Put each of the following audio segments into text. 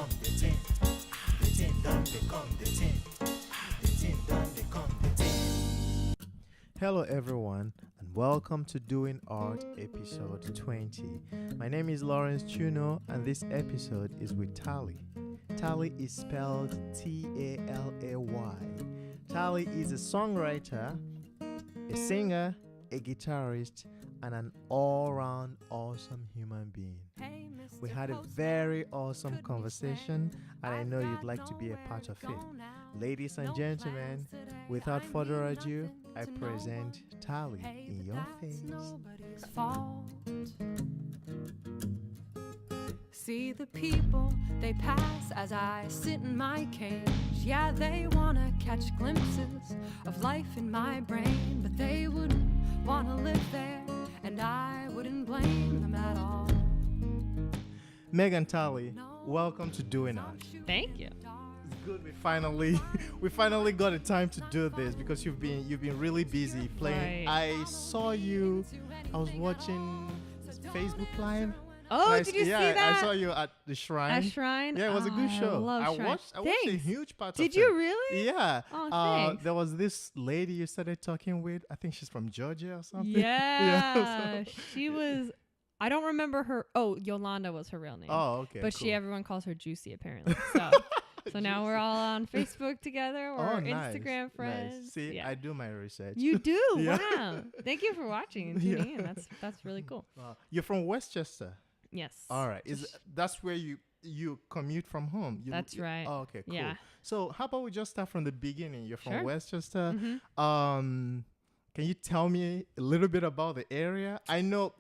become the thing. The thing done become the thing. The thing done become the thing. Hello everyone and welcome to Doing Art episode 20. My name is Lawrence Chuno and this episode is with Talay. Talay is spelled T-A-L-A-Y. Talay is a songwriter, a singer, a guitarist, and an all-round awesome human being. We had a very awesome conversation and I know you'd like to be a part of it. Ladies and gentlemen, without further ado, I present Talay in your face. See the people, they pass as I sit in my cage. Yeah, they wanna catch glimpses of life in my brain, but they wouldn't wanna live there, and I wouldn't blame them at all. Megan Talay, welcome to Doing Art. Thank you. It's good we finally got the time to do this because you've been really busy playing. Right. I saw you. I was watching Facebook Live. Oh, did you see that? I saw you at the Shrine. At Shrine? Yeah, it was a good show. I love Shrine. watched a Thanks. huge part of it. Did you really? Yeah. Oh, thanks. There was this lady you started talking with. I think she's from Georgia or something. Yeah. She was, I don't remember her. Oh, Yolanda was her real name. Oh, okay. But cool. everyone calls her Juicy apparently. So now we're all on Facebook together. We're nice, Instagram friends. Nice. See, Yeah. I do my research. You do? Yeah. Wow. Thank you for watching and tuning in. That's really cool. You're from Westchester. Yes. All right. That's where you commute from home? That's right. Oh, okay, cool. Yeah. So how about we just start from the beginning? You're from Sure. Westchester. Mhm. Can you tell me a little bit about the area? I know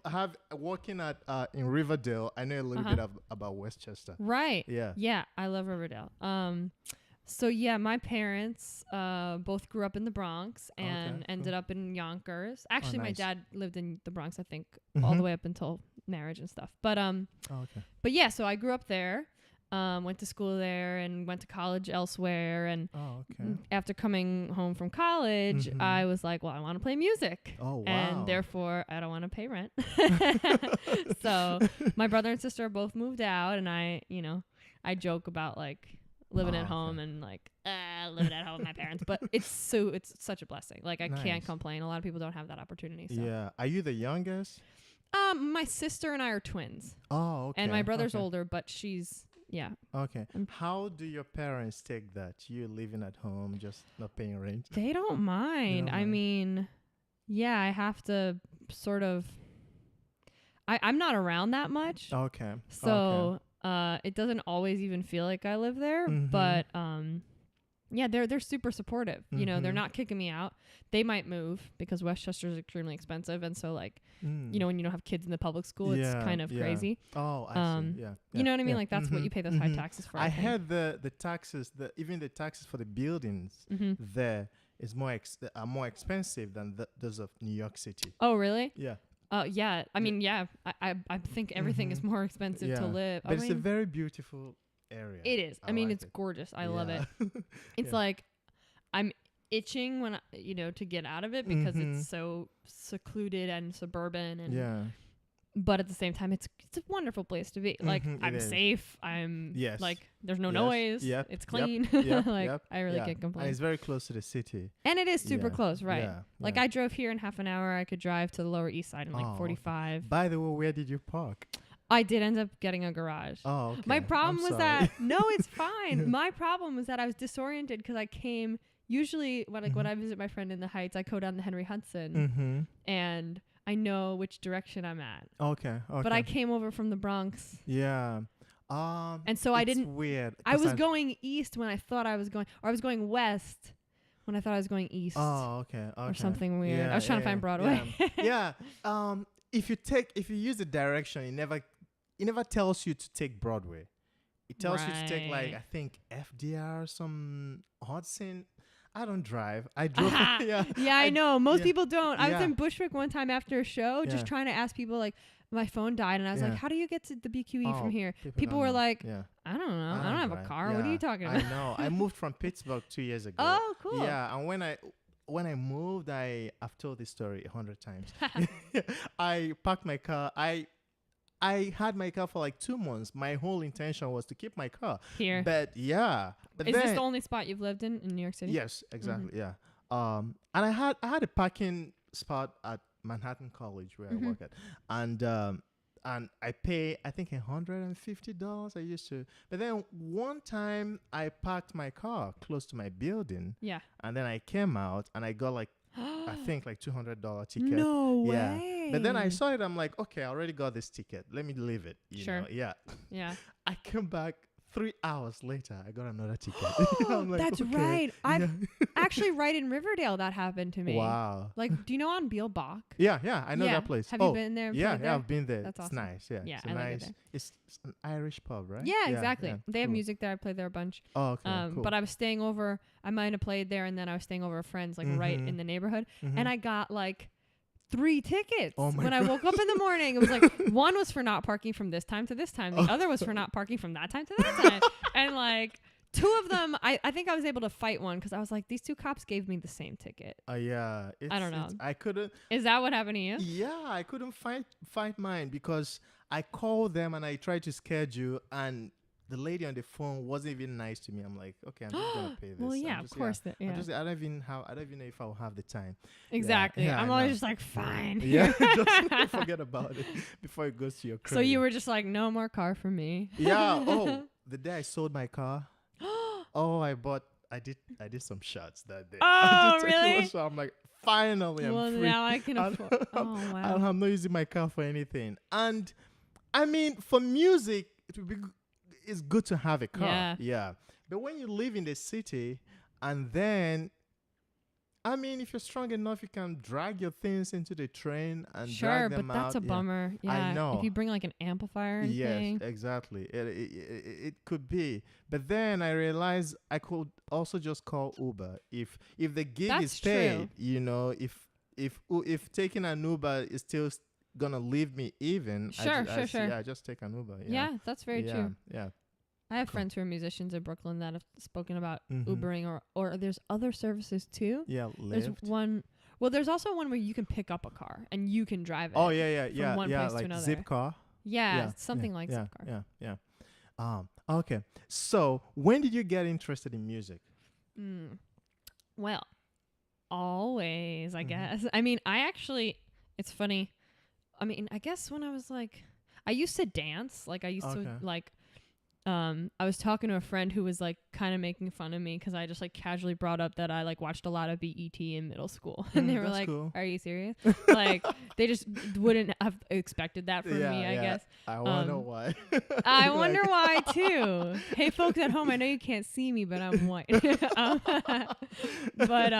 working at in Riverdale. I know a little bit about Westchester. Right. Yeah. Yeah, I love Riverdale. So yeah, my parents both grew up in the Bronx and Okay, ended up in Yonkers. Actually, my nice. dad lived in the Bronx, I think, all the way up until marriage and stuff. But Okay. but yeah, so I grew up there. Went to school there and went to college elsewhere. And Oh, okay. after coming home from college, I was like, well, I want to play music. Oh, wow. And therefore, I don't want to pay rent. So my brother and sister both moved out. And I joke about like living at home and like living at home with my parents. But it's such a blessing. Like I can't Nice. complain. A lot of people don't have that opportunity. So. Yeah. Are you the youngest? My sister and I are twins. Oh, okay. And my brother's okay. older, but she's, yeah. Okay. How do your parents take that? You living at home, just not paying rent? They don't mind. I mind. mean, yeah, I have to sort of, I'm not around that much. Okay. So it doesn't always even feel like I live there. But yeah, they're super supportive. You know, they're not kicking me out. They might move because Westchester is extremely expensive. And so like, you know, when you don't have kids in the public school, it's kind of crazy. Oh, I see. Yeah. You know what I mean? Like that's what you pay those high taxes for. I think. heard the taxes, even the taxes for the buildings there is more expensive than those of New York City. Oh, really? Yeah. Yeah. I mean, yeah. I think everything is more expensive to live. But I it's a mean, very beautiful area. it is. I mean, like it's it. gorgeous. I love it. It's Yeah. like I'm itching when to get out of it because it's so secluded and suburban and Yeah. but at the same time it's a wonderful place to be. Like I'm is. safe. I'm Yes. like there's no Yes. noise. Yep. It's Yep. clean. Yep. Like Yep. I really Yeah. can't complain. And it's very close to the city. And it is super Yeah. close, right? Yeah. Like yeah. I drove here in half an hour. I could drive to the Lower East Side in like Oh, okay. 45. By the way, where did you park? I did end up getting a garage. Oh, okay. My problem I'm was sorry. that no, it's fine. My problem was that I was disoriented because I came usually when I visit my friend in the Heights, I go down the Henry Hudson and I know which direction I'm at. Okay. But I came over from the Bronx. Yeah. And so I didn't. Weird. I was going east when I thought I was going, or I was going west when I thought I was going east. Oh, okay. Or something weird. I was trying to find Broadway. Yeah. If you use the direction, it never tells you to take Broadway. It tells you to take like Right. I think FDR, some Hudson. I don't drive. I drove. Yeah, I know. Most yeah. people don't. I was Yeah. in Bushwick one time after a show, just Yeah. trying to ask people like, my phone died, and I was Yeah. like, "How do you get to the BQE Oh, from here?" people People don't were know. like, Yeah. "I don't know. I don't have a drive. car. What are Yeah, you talking I about?" know. I moved from Pittsburgh 2 years ago. Oh, cool. Yeah, and when I moved, I've told this story 100 times. I parked my car. I I had my car for like 2 months. My whole intention was to keep my car Here. but Is this the only spot you've lived in New York City? Yes, exactly. Yeah. And I had a parking spot at Manhattan College where I work at, and I pay I think $150. I used to, but then one time I parked my car close to my building. Yeah. And then I came out and I got like I think like $200 ticket. No Yeah. way. But then I saw it. I'm like, okay, I already got this ticket. Let me leave it. You Sure. know? Yeah. Yeah. I came back 3 hours later. I got another ticket. I'm like, That's okay. right. I've Yeah. actually right in Riverdale that happened to me. Wow. Like, do you know on Beale Bach? Yeah, I know Yeah. that place. Have you been there? and Yeah, played there? I've been there. That's It's awesome. nice. Yeah, Yeah, it's I like it nice. there. It's an Irish pub, right? Yeah, exactly. yeah, They have cool. music there. I played there a bunch. Oh, okay, cool. But I was staying over. I might have played there, and then I was staying over at friends, like right in the neighborhood. And I got like 3 tickets Oh my when I woke up in the morning. It was like one was for not parking from this time to this time. The other was for not parking from that time to that time. And like 2 of them, I think I was able to fight one because I was like, these 2 cops gave me the same ticket. Yeah. I don't know. I couldn't. Is that what happened to you? Yeah, I couldn't fight mine because I called them and I tried to schedule and the lady on the phone wasn't even nice to me. I'm like, okay, I'm just gonna pay this. Well, yeah, of course. I don't even know if I'll have the time. Exactly. Yeah, I'm I always know. just like, fine. Yeah, just forget about it before it goes to your credit. So you were just like, no more car for me. Yeah. Oh, the day I sold my car. I did some shots that day. Oh, I did tequila really? shot. I'm like, finally, I'm Well, free. now I can afford. Oh, wow. I'm not using my car for anything. And I mean, for music, it's good to have a car. Yeah. But when you live in the city, and then, I mean, if you're strong enough, you can drag your things into the train and drag them out. Sure, but that's a bummer. Yeah. I know. If you bring like an amplifier and Yes, thing. exactly. It could be, but then I realized I could also just call Uber if the gig That's is paid. true. You know, if taking an Uber is still gonna leave me even. Sure. Yeah, I just take an Uber. Yeah, that's very true. Yeah. I have Cool. friends who are musicians in Brooklyn that have spoken about Mhm. Ubering or there's other services too. Yeah, There's Lyft. one. Well, there's also one where you can pick up a car and you can drive it. Oh yeah, one place to like another. Zip car. Yeah, something like Zipcar. Yeah. Okay. So when did you get interested in music? Well, always, I Mhm. guess. I mean, it's funny. I mean, I guess when I was like, I used to dance. Like I used to like, I was talking to a friend who was like kind of making fun of me because I just like casually brought up that I like watched a lot of BET in middle school. And they were that's like, cool. are you serious? Like they just wouldn't have expected that from me, I guess. I wonder why. I wonder why too. Hey folks at home, I know you can't see me, but I'm white. But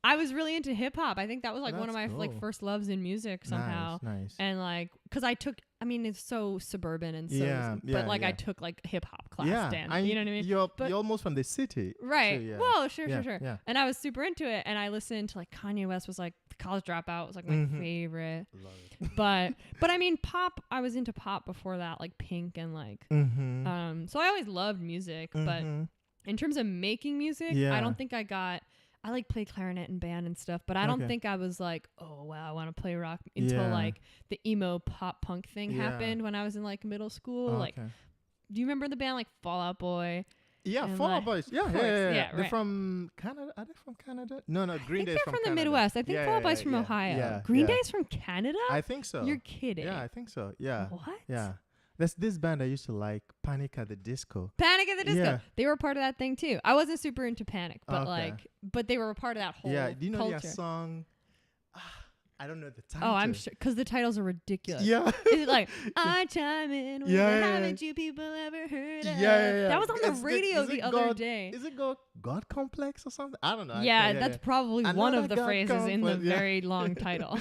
I was really into hip hop. I think that was like one of my like first loves in music somehow. Nice. And like, cause I mean, it's so suburban and so, but like I took like hip hop class dance. You know what I mean? You're almost from the city. Right. So, yeah. Well, sure. Yeah. And I was super into it. And I listened to like Kanye West was like College Dropout was like my favorite. Love it. But I mean, pop, I was into pop before that, like Pink and like, so I always loved music, but in terms of making music, I don't think I like played clarinet in band and stuff, but I don't think I was like, oh wow, I want to play rock until like the emo pop punk thing happened when I was in like middle school. Like, do you remember the band like Fall Out Boy? Yeah, And, Fall Out like, Boys. Yeah. right. They're from Canada. Are they from Canada? No, Green Day's They're from the Canada. Midwest. I think Fall Out Boy's from Ohio. Green Day's from Canada? I think so. You're kidding. Yeah, I think so. Yeah. What? Yeah. There's this band I used to like, Panic at the Disco. Panic at the Disco. Yeah. They were a part of that thing too. I wasn't super into Panic, but but they were a part of that whole Do you know culture. their song? I don't know the title. Oh, I'm sure, because the titles are ridiculous. Yeah. Is it like, I chime in with haven't you people ever heard of? That was on the radio the other day. Is it God Complex or something? I don't know. That's probably one of the phrases in the very long title.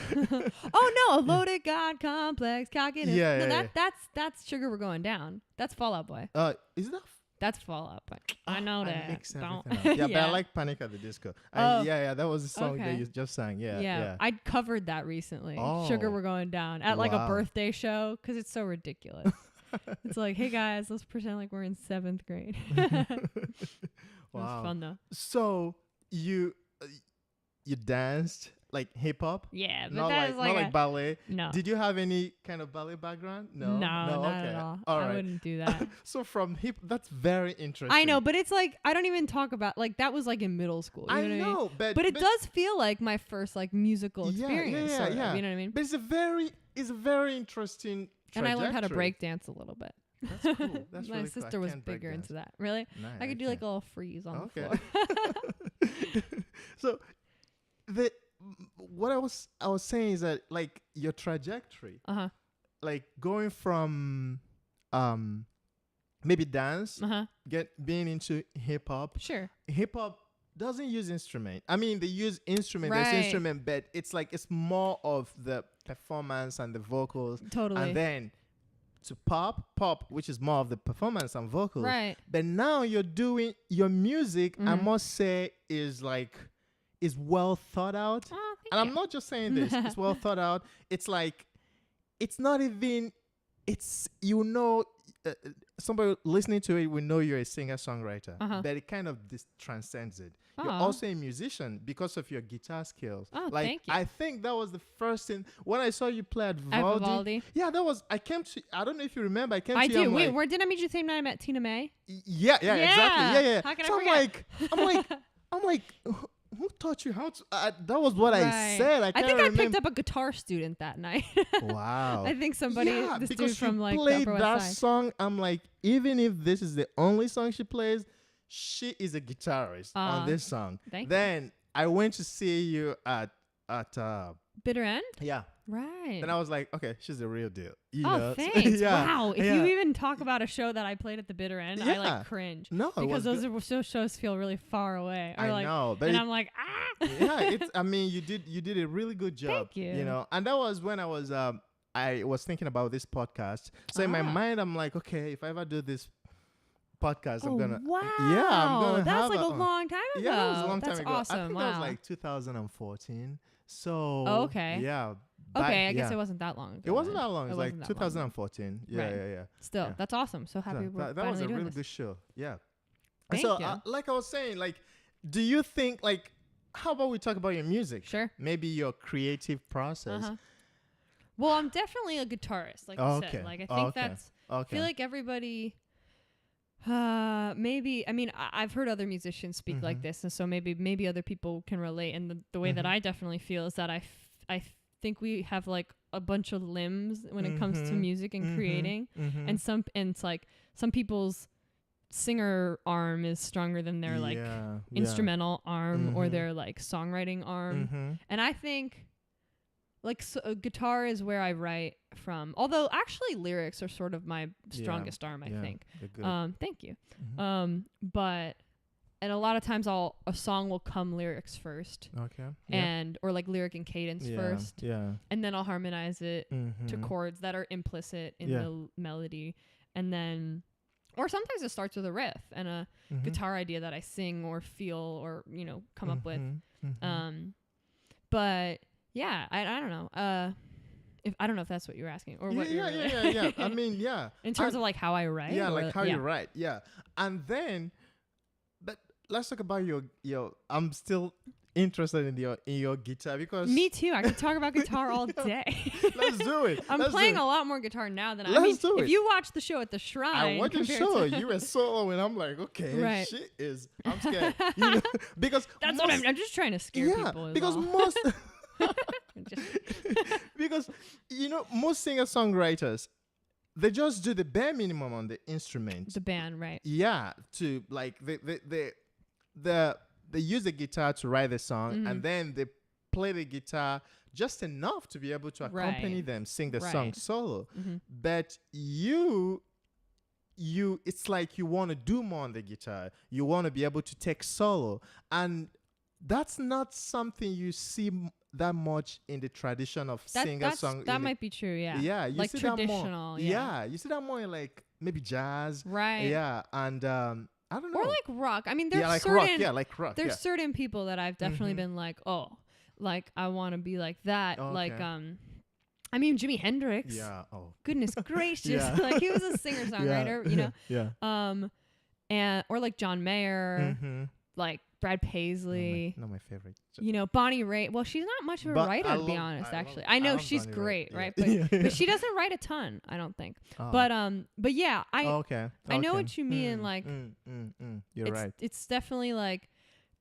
Oh no, a loaded God complex, cocking it. That's Sugar We're Going Down. That's Fall Out Boy. Is that? That's Fall Out Boy. I know that. Mix Don't. everything up. But I like Panic at the Disco. That was the song that you just sang. Yeah. I covered that recently. Oh. Sugar We're Going Down at like a birthday show because it's so ridiculous. It's like, hey guys, let's pretend like we're in 7th grade. It was fun though. So you danced like hip hop? Yeah, but Not that is like not like ballet. no. Did you have any kind of ballet background? No, not okay. at all. All I right. wouldn't do that. So from that's very interesting. I know, but it's like I don't even talk about like that was like in middle school. You I know what I mean? know, But it does feel like my first like musical experience. Sort of, yeah. you know what I mean? But it's a very interesting And I learned how to trajectory. break dance a little bit. That's cool. That's My really cool. I sister was can't break bigger dance. into that. Really? Nice, I could do like a little freeze on the Okay. floor. So what I was saying is that like your trajectory, Uh-huh. like going from maybe dance, Uh-huh. being into hip hop. Sure. Hip hop doesn't use instrument. I mean, they use instrument. Right. There's instrument, but it's like it's more of the performance and the vocals. Totally. And then to pop, which is more of the performance and vocals. Right. But now you're doing your music. I Mhm. must say is well thought out. Oh, thank And you. I'm not just saying this. It's well thought out. It's like, it's not even. It's somebody listening to it will know you're a singer-songwriter, Uh-huh. but it kind of transcends it. You're Aw. also a musician because of your guitar skills. Oh, like, thank you. I think that was the first thing when I saw you play at At Vivaldi. Vivaldi. Yeah, that was. I don't know if you remember. I came I to you. do. I'm Wait, like, where did I meet you the same night I met Tina May? yeah, exactly. Yeah. How can I So forget? I'm like, who taught you how to? That was what I Right. said. I I can't think I remember. picked up a guitar student that night. Wow. I think somebody, Yeah, this because dude from you like the played Upper West that Side. song. I'm like, even if this is the only song she plays, she is a guitarist on this song. Thank you. Then I went to see you at Bitter End? yeah. Right. Then I was like, okay, she's the real deal. You Oh, know? thanks. Yeah, Wow. If yeah. you even talk about a show that I played at the Bitter End, I Yeah. like cringe. No, it Because was those shows feel really far away. Or I like, know, but and it- I'm like, ah. yeah, it's. I mean, you did a really good job. Thank you. You know, and that was when I was thinking about this podcast. So in my Ah. mind, I'm like, okay, if I ever do this podcast, I'm Oh, gonna. wow. Yeah, I'm gonna That's have like a a- long time ago. Yeah, that was a long time That's ago. awesome. I think wow. that was like 2014. So. Oh, okay. Yeah. Okay, I guess yeah. it wasn't that long ago. It wasn't then. that long. It was like wasn't that long. 2014. Yeah, Right. yeah. Still, Yeah. that's awesome. So happy So we're that was finally a doing really this. good show. Yeah. Thank so, you. like I was saying, like, do you think, like, how about we talk about your music? Sure. Maybe your creative process. Uh-huh. Well, I'm definitely a guitarist, like you Okay. said. Like I think Okay. that's. I Okay. feel like everybody. Maybe I mean I've heard other musicians speak like Mhm. this, and so maybe other people can relate. And the way that Mhm. I definitely feel is that I think we have like a bunch of limbs when it comes to Mhm. music and Mhm. creating, Mhm. and it's like some people's singer arm is stronger than their like Yeah, instrumental arm or Mhm. their like songwriting arm. Mhm. And I think, like, guitar is where I write from. Although, actually, lyrics are sort of my strongest arm, I yeah, think. they're good. Thank you. Mhm. And a lot of times, a song will come lyrics first, Okay. Yeah. or like lyric and cadence Yeah, first, Yeah. and then I'll harmonize it to Mhm. chords that are implicit in Yeah. the melody, and then, or sometimes it starts with a riff and a Mhm. guitar idea that I sing or feel or come up with. Mhm. Mhm. But yeah, I don't know. If I don't know if that's what you were asking or what you're yeah. I mean, yeah. in terms of like how I write. Yeah, or- like how you write. Yeah. And then, but let's talk about your. I'm still interested in your guitar because. Me too. I could talk about guitar all day. Let's do it. I'm Let's playing do a it. lot more guitar now than Let's do if it. you watch the show at the Shrine. I want to compared show to- you were solo, and I'm like, okay, Right. she is. I'm scared, you know, because That's most, what I'm just trying to scare people. is because all. most Just- because most singer-songwriters, they just do the bare minimum on the instrument. the band, right? Yeah, to like they use the guitar to write the song, Mhm. and then they play the guitar just enough to be able to accompany Right. them sing the song Right. solo. hmm But you it's like you want to do more on the guitar. You want to be able to take solo, and that's not something you see that much in the tradition of singer-song. That might be true. Yeah. Yeah, you like see that more. traditional. Yeah. You see that more in like maybe jazz. Right. Yeah, and I don't know. Or like rock. I mean, there's like certain rock. Yeah, like rock. there's Yeah. certain people that I've definitely Mhm. been like, oh, like I want to be like that. Like Okay. I mean Jimi Hendrix. Yeah. Oh. Goodness gracious. Yeah. Like he was a singer-songwriter, you know. Yeah. And or like John Mayer, Mm-hmm. like Brad Paisley. Not my favorite. You know, Bonnie Raitt. Well, she's not much of a But writer, to be honest, actually. I know she's great, right? But but she doesn't write a ton, I don't think. Oh. But yeah, I know what you mean. Like, you're right. It's definitely like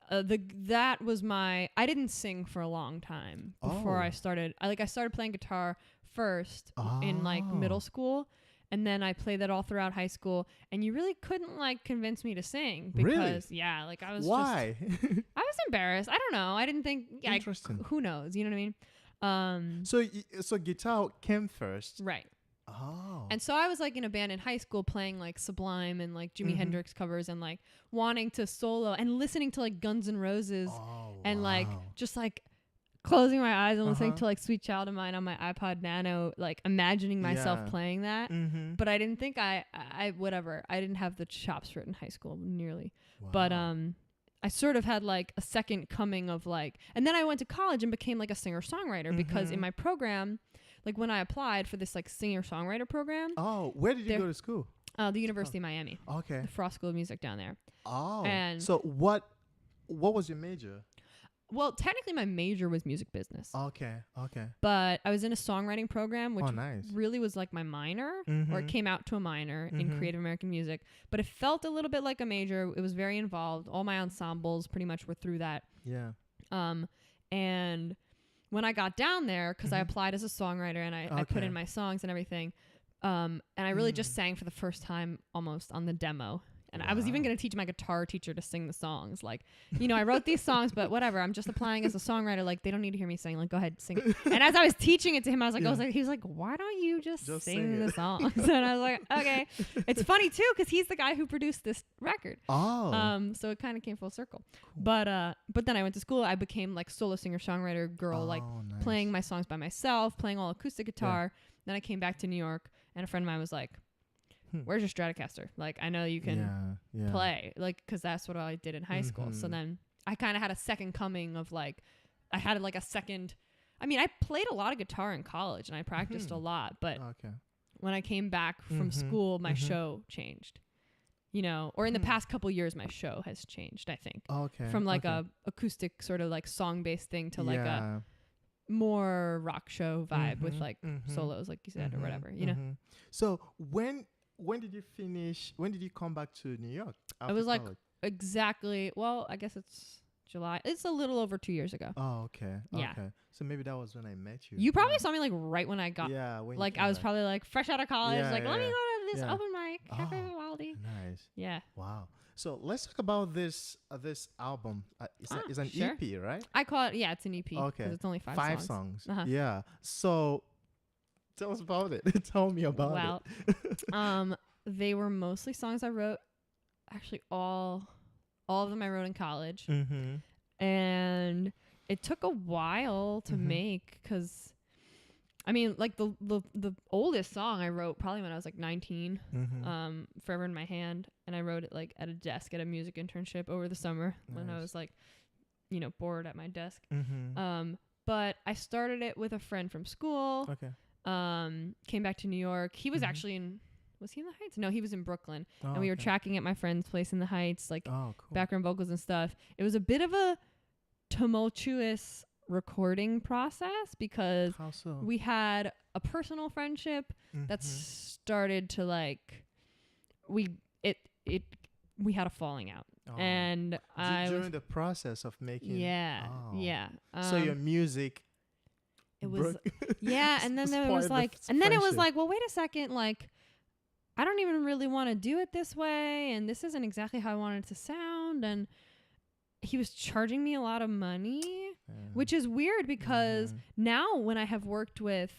that was I didn't sing for a long time before I started. I started playing guitar first in like middle school. And then I played that all throughout high school, and you really couldn't like convince me to sing because like I was Why? I was embarrassed. I don't know. I didn't think. Interesting. Who knows? You know what I mean? So guitar came first, right. Oh. And so I was like in a band in high school playing like Sublime and like Jimi Hendrix covers and like wanting to solo and listening to like Guns N' Roses and like just like closing my eyes and listening to like Sweet Child of Mine on my iPod Nano, like imagining myself playing that. But I didn't think I didn't have the chops for it in high school nearly. Wow. But I sort of had like a second coming of like, and then I went to college and became like a singer-songwriter because in my program, like when I applied for this like singer-songwriter program. Oh, where did you go to school? The University of Miami. Okay. The Frost School of Music down there. Oh. And so what was your major? Well, technically my major was music business. Okay. But I was in a songwriting program, which nice. really was like my minor, or it came out to a minor in creative American music. But it felt a little bit like a major. It was very involved. All my ensembles pretty much were through that. Yeah. And when I got down there, because I applied as a songwriter and I put in my songs and everything, and I really just sang for the first time almost on the demo. And I was even going to teach my guitar teacher to sing the songs. Like, you know, I wrote these songs, but whatever. I'm just applying as a songwriter. Like, they don't need to hear me sing. Like, go ahead, sing it. And as I was teaching it to him, I was like, he was like, why don't you just sing the songs? And I was like, okay. It's funny too, because he's the guy who produced this record. Oh. So it kind of came full circle. Cool. But then I went to school. I became like solo singer-songwriter girl, nice. Playing my songs by myself, playing all acoustic guitar. Yeah. Then I came back to New York, and a friend of mine was like, where's your Stratocaster? Like, I know you can play, like, because that's what I did in high school. So then I kind of had a second coming of like, I had like a second. I mean, I played a lot of guitar in college and I practiced a lot, but when I came back from school, my show changed, you know, or in the past couple years, my show has changed, I think. From like a acoustic sort of like song based thing to like a more rock show vibe with like solos, like you said, or whatever, you know? So when did you finish? When did you come back to New York? It was like exactly. Well, I guess it's July. It's a little over 2 years ago. Oh, okay. Yeah. Okay. So maybe that was when I met you. You probably saw me like right when I got. Yeah. Like I was probably like fresh out of college. Yeah, like let me go to this yeah. open mic. Cafe Vivaldi. Nice. Yeah. Wow. So let's talk about this album. It's an sure. EP, right? I call it. Yeah, it's an EP. Okay. Because it's only five songs. 5 songs. Yeah. So tell us about it. Tell me about it. They were mostly songs I wrote. Actually, all of them I wrote in college, and it took a while to make because, I mean, like the oldest song I wrote probably when I was like 19, "Forever in My Hand," and I wrote it like at a desk at a music internship over the summer when I was like, you know, bored at my desk. But I started it with a friend from school. Okay. Came back to New York. He was actually in. Was he in the Heights? No, he was in Brooklyn. And we were tracking at my friend's place in the Heights, like cool. background vocals and stuff. It was a bit of a tumultuous recording process because we had a personal friendship that started to like we had a and during the process of making so your music it was and then it was like well, wait a second, like I don't even really want to do it this way, and this isn't exactly how I wanted it to sound. And he was charging me a lot of money, which is weird because now when I have worked with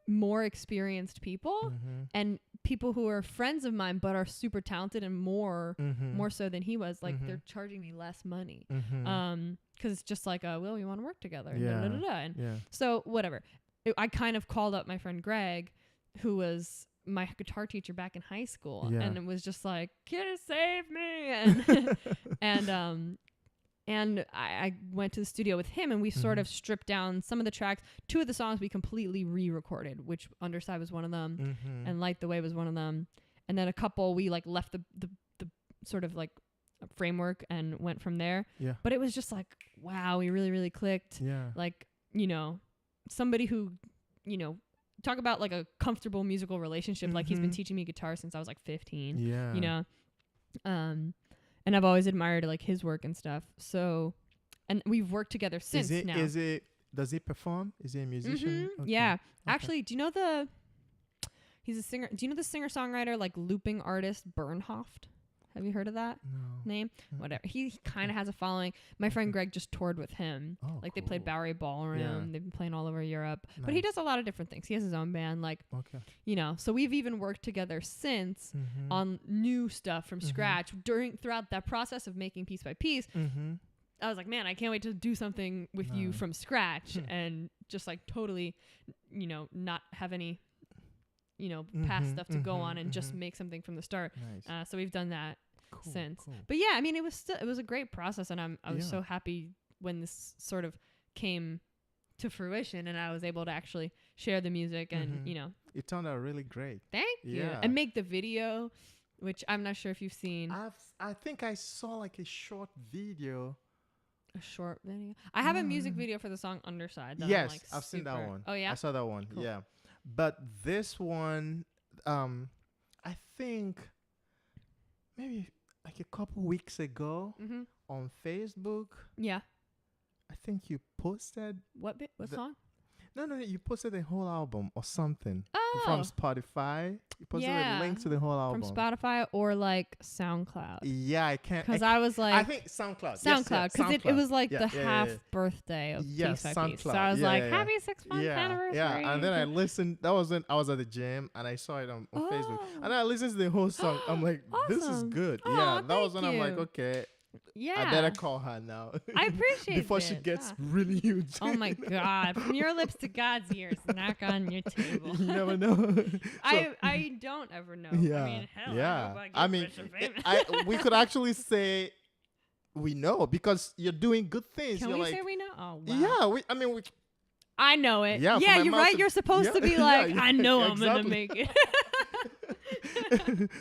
more experienced people and people who are friends of mine but are super talented and more so than he was, like they're charging me less money because it's just like, well, we want to work together. And so whatever. I kind of called up my friend Greg, who was my guitar teacher back in high school, and it was just like, "Can you save me?" And I went to the studio with him, and we sort of stripped down some of the tracks. 2 of the songs we completely re-recorded, which Underside was one of them, and Light the Way was one of them, and then a couple we like left the sort of like framework and went from there. Yeah. But it was just like, wow, we really, really clicked. Yeah. Like, you know, somebody who, you know, talk about like a comfortable musical relationship. Like he's been teaching me guitar since I was like 15. Yeah. You know, and I've always admired like his work and stuff. So, and we've worked together since. Does he perform? Is he a musician? Okay. Yeah. Okay. Actually, do you know he's a singer. Do you know the singer-songwriter, like looping artist Bernhoft? Have you heard of that name? Whatever. He kind of has a following. My friend Greg just toured with him. Oh, like they played Bowery Ballroom. Yeah. They've been playing all over Europe. Nice. But he does a lot of different things. He has his own band. Like, you know, so we've even worked together since on new stuff from scratch. Throughout that process of making piece by piece, I was like, man, I can't wait to do something with you from scratch and just like totally, you know, not have any, you know, past stuff to go on and just make something from the start. Nice. So we've done that since. Cool. But yeah, I mean, it was a great process, and I was so happy when this sort of came to fruition and I was able to actually share the music and, you know. It turned out really great. Thank you. Yeah. And make the video, which I'm not sure if you've seen. I think I saw like a short video. A short video. I have a music video for the song Underside. That Yes, I'm, like, I've seen that one. Oh yeah, I saw that one. Cool. Yeah, but this one, I think maybe like a couple weeks ago on Facebook. Yeah. I think you posted What song? No, you posted the whole album or something Oh, from Spotify. You posted Yeah. a link to the whole album from Spotify or like SoundCloud. Yeah, I can't. Because I was like, I think SoundCloud. SoundCloud, because it was like Yeah, the yeah, half yeah. birthday of Yes, Piece by Piece. So SoundCloud. I was Yeah, like, yeah, yeah. happy 6-month anniversary. Yeah, and then I listened. That was when I was at the gym and I saw it on Facebook. And I listened to the whole song. I'm like, this is Awesome. good. Aw, Yeah, that was thank when I'm like, you. okay, Yeah. I better call her now. I appreciate before she it. gets Yeah. really huge. Oh my God. From your lips to God's ears, knock on your table. You never know. I don't ever know. Yeah, I mean, hell, yeah. I mean, We could actually say we know because you're doing good things. Can you're we like, say we know? Oh, wow. yeah. We I know it. Yeah, from Yeah, my you're mouth right. to- You're supposed to be Yeah, like, yeah, I know I'm gonna exactly. make it.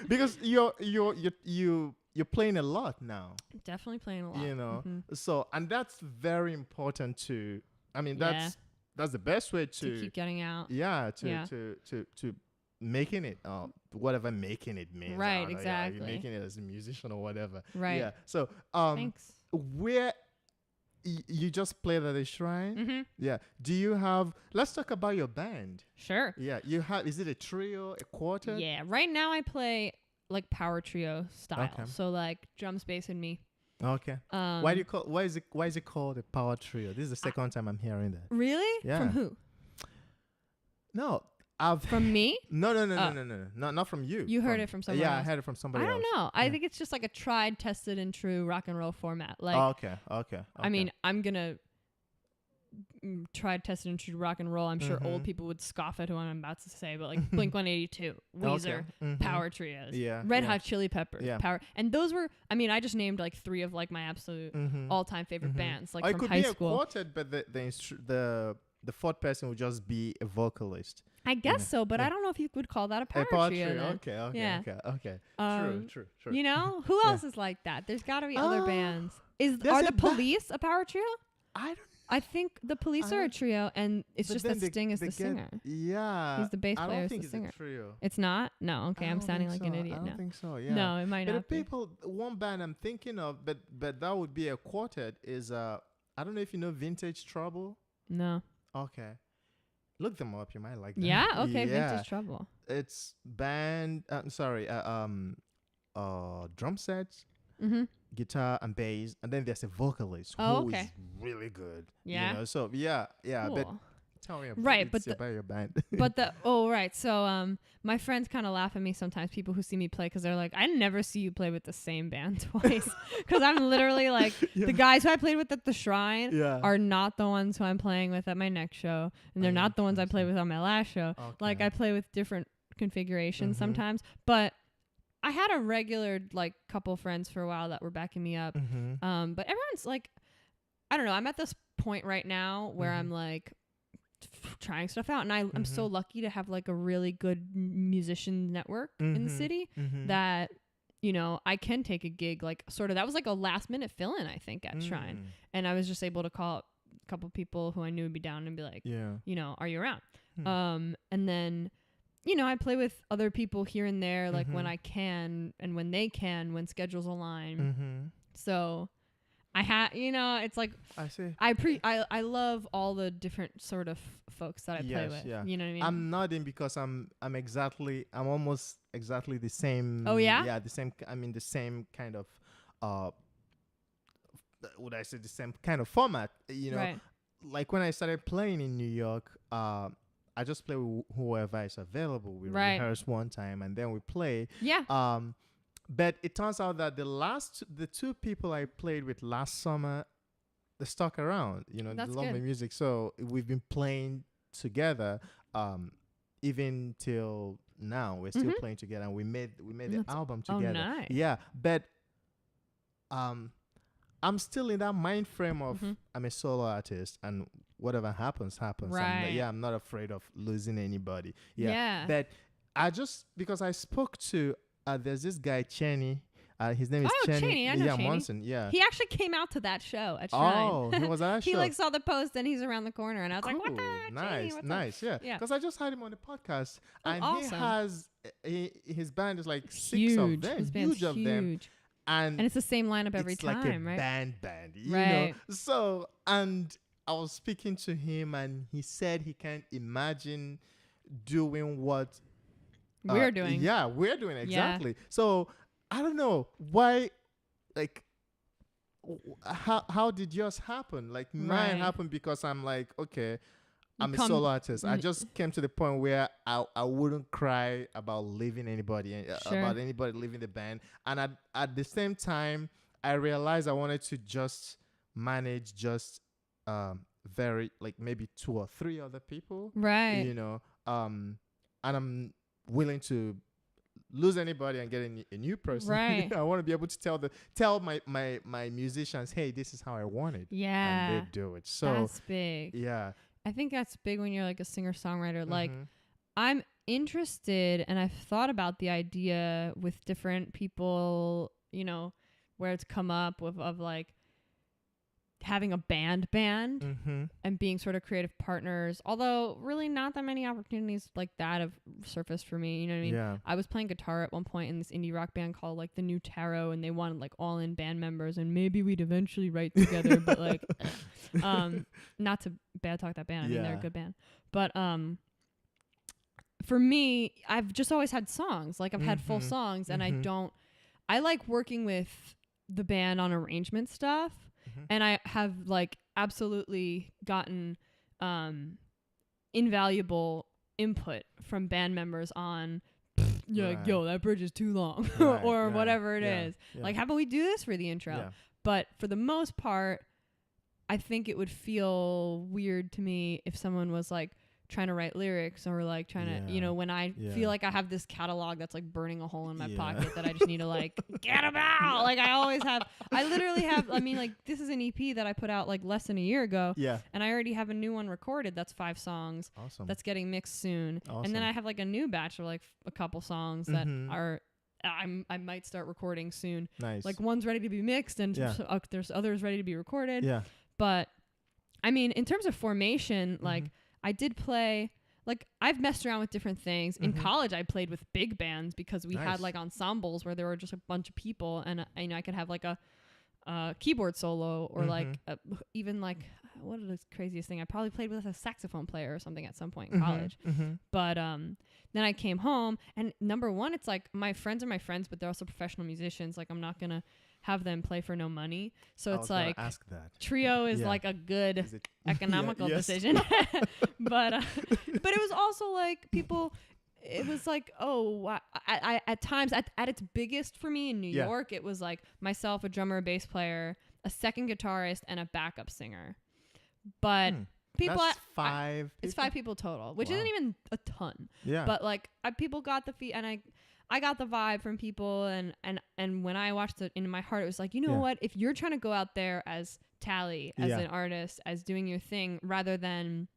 because you're playing a lot now. Definitely playing a lot. You know, Mhm. so and that's very important to. I mean, that's the best way To keep getting out. to making it whatever making it means. Right, I don't know, exactly. you're making it as a musician or whatever. Right. Yeah. So Thanks. where you just played at a shrine. Mm-hmm. Yeah. Do you have? Let's talk about your band. Sure. Yeah. You have? Is it a trio, a quartet? Yeah. Right now I play like power trio style. Okay. So like drums, bass, and me. Okay. Why is it called a power trio? This is the second time I'm hearing that. Really? Yeah. From who? No, From me? No, not from you. You heard it from someone Yeah, else. I heard it from somebody I else. don't know. I Yeah. think it's just like a tried, tested, and true rock and roll format. Like, Okay. I mean, I'm gonna tried, tested, and true rock and roll. I'm sure old people would scoff at who I'm about to say, but like Blink 182, Weezer, power trios, Yeah, Red yeah. Hot Chili Peppers, Yeah. power, and those were. I mean, I just named like 3 of like my absolute all-time favorite bands, like Or it from could high be school. a quartet, but the fourth person would just be a vocalist. I guess so, but yeah. I don't know if you would call that a power, A power trio. trio. then. Okay. Yeah. True. You know, who Yeah. else is like that? There's got to be other bands. there's Are a the Police a power trio? I don't. I think the Police are a trio, and it's but just then that Sting is they the singer. Yeah. He's the bass I player, don't is think the it's singer. a trio. It's not? No, okay, I I'm don't sounding think like an so. idiot I don't now. think so. Yeah. No, it might But the not be. one band I'm thinking of, but that would be a quartet. Is I don't know if you know Vintage Trouble. No. Okay. Look them up. You might like them. Yeah? Okay, Yeah. Vintage Trouble. It's band. Drum sets, Mm-hmm. guitar and bass, and then there's a vocalist Oh, who is okay. really good. Yeah? You know? So yeah. But Cool. tell me about Right, but about your band. Right. So my friends kind of laugh at me sometimes, people who see me play, because they're like, I never see you play with the same band twice. Because I'm literally like, the guys who I played with at the Shrine Yeah. are not the ones who I'm playing with at my next show. And they're not the ones I play with on my last show. Like, I play with different configurations sometimes. But I had a regular, like, couple friends for a while that were backing me up. But everyone's like, I don't know. I'm at this point right now where I'm like, trying stuff out, and I'm so lucky to have like a really good musician network in the city that you know, I can take a gig, like sort of, that was like a last minute fill-in, I think, at Shrine. And I was just able to call up a couple people who I knew would be down and be like, you know, are you around? And then, you know, I play with other people here and there, like when I can and when they can, when schedules align. So I had, you know, it's like, I see. I love all the different sort of folks that I play with. Yeah. You know what I mean? I'm nodding because I'm almost exactly the same. Oh yeah? Yeah, the same. I mean, the same kind of, would I say the same kind of format? You know, Right. like when I started playing in New York, I just play with whoever is available. We rehearse one time and then we play. Yeah. But it turns out that the two people I played with last summer, they stuck around. You know, That's they love my good. music, so we've been playing together, even till now. We're still playing together, and we made the album together. Oh, nice. Yeah, but I'm still in that mind frame of I'm a solo artist, and whatever happens. Right. I'm not afraid of losing anybody. Yeah. But I just, because I spoke to there's this guy Cheney. His name is Cheney. I know Cheney. Monson. Yeah. He actually came out to that show at Shrine. Oh, he was at that show. He like saw the post and he's around the corner, and I was like, "What the Cool. heck, Nice, Cheney? What's nice, up?" yeah. Because I just had him on the podcast, Oh, and awesome. he has his band is like six Huge. of them, His band's huge of them, and it's the same lineup every it's time, like a right? band, you Right. know. So, and I was speaking to him, and he said he can't imagine doing what We're doing. Yeah, we're doing exactly. So I don't know why, like, how did yours happen? Like mine happened because I'm like, okay, I'm a solo artist. I just came to the point where I wouldn't cry about leaving anybody, about anybody leaving the band. And at the same time, I realized I wanted to just manage very, like, maybe 2 or 3 other people. Right. You know, and I'm willing to lose anybody and get a new person. Right. I want to be able to tell my musicians, hey, this is how I want it. Yeah. And they do it. So that's big. yeah. I think that's big when you're like a singer-songwriter. Like, I'm interested, and I've thought about the idea with different people, you know, where it's come up of like having a band and being sort of creative partners. Although really not that many opportunities like that have surfaced for me. You know what I mean? Yeah. I was playing guitar at one point in this indie rock band called like the New Tarot, and they wanted like all in band members, and maybe we'd eventually write together, but like, not to bad talk that band. I mean, they're a good band, but for me, I've just always had songs. Like I've had full songs, and I like working with the band on arrangement stuff. And I have like absolutely gotten invaluable input from band members on like, yo, that bridge is too long or whatever it is. Like, how about we do this for the intro? But for the most part, I think it would feel weird to me if someone was like trying to write lyrics or like trying to, you know, when I feel like I have this catalog that's like burning a hole in my pocket that I just need to like get about. Like I literally have, I mean, like this is an EP that I put out like less than a year ago. Yeah. And I already have a new one recorded. That's 5 songs. Awesome. That's getting mixed soon. Awesome. And then I have like a new batch of like a couple songs that are, I might start recording soon. Nice. Like one's ready to be mixed and there's others ready to be recorded. Yeah. But I mean, in terms of formation, like, I did play, like, I've messed around with different things. In college, I played with big bands because we had, like, ensembles where there were just a bunch of people. And, you know, I could have, like, a keyboard solo or, like, even, like, what is the craziest thing? I probably played with a saxophone player or something at some point in college. But then I came home, and number one, it's, like, my friends are my friends, but they're also professional musicians. Like, I'm not going to have them play for no money. So it's like trio is like a good economical decision. But it was also like people, it was like, I at times at its biggest for me in New York, it was like myself, a drummer, a bass player, a second guitarist, and a backup singer. But people, that's 5 it's 5 people total, which isn't even a ton. Yeah. But like people got the feet, and I got the vibe from people, and when I watched it, in my heart, it was like, you know what? If you're trying to go out there as Talay, as an artist, as doing your thing, rather than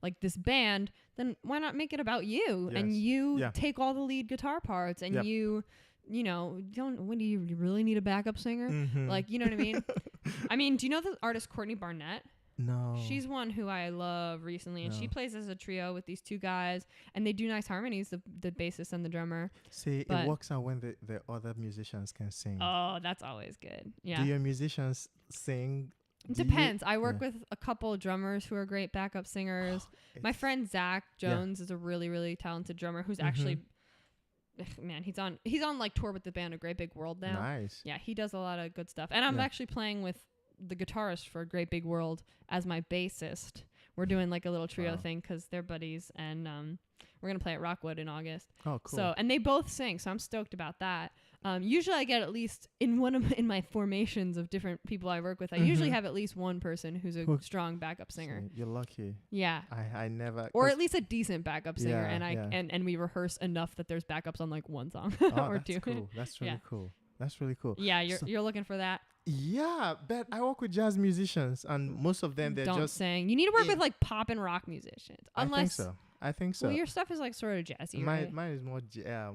like this band, then why not make it about you? And you take all the lead guitar parts, and you you know, when do you really need a backup singer? Like, you know what I mean? I mean, do you know the artist Courtney Barnett? No. She's one who I love recently, and she plays as a trio with these two guys, and they do nice harmonies, the bassist and the drummer. See, it works out when the other musicians can sing. Oh, that's always good. Yeah. Do your musicians sing? It depends. I work with a couple of drummers who are great backup singers. My friend Zach Jones is a really, really talented drummer who's actually, man, he's on like tour with the band A Great Big World now. Nice. Yeah, he does a lot of good stuff. And I'm actually playing with the guitarist for A Great Big World as my bassist. We're doing like a little trio thing because they're buddies, and we're gonna play at Rockwood in August. Oh, cool. So, and they both sing, so I'm stoked about that. Usually I get at least in my formations of different people I work with, I usually have at least one person who's a strong backup singer. So you're lucky. Yeah. I never. Or at least a decent backup singer, Yeah, and we rehearse enough that there's backups on like one song or that's two. Cool. That's really cool. That's really cool. Yeah, you're looking for that. Yeah, but I work with jazz musicians, and most of them they're Don't just sing. You need to work with like pop and rock musicians. Unless I think so. Well, your stuff is like sort of jazzy. Right? Mine is more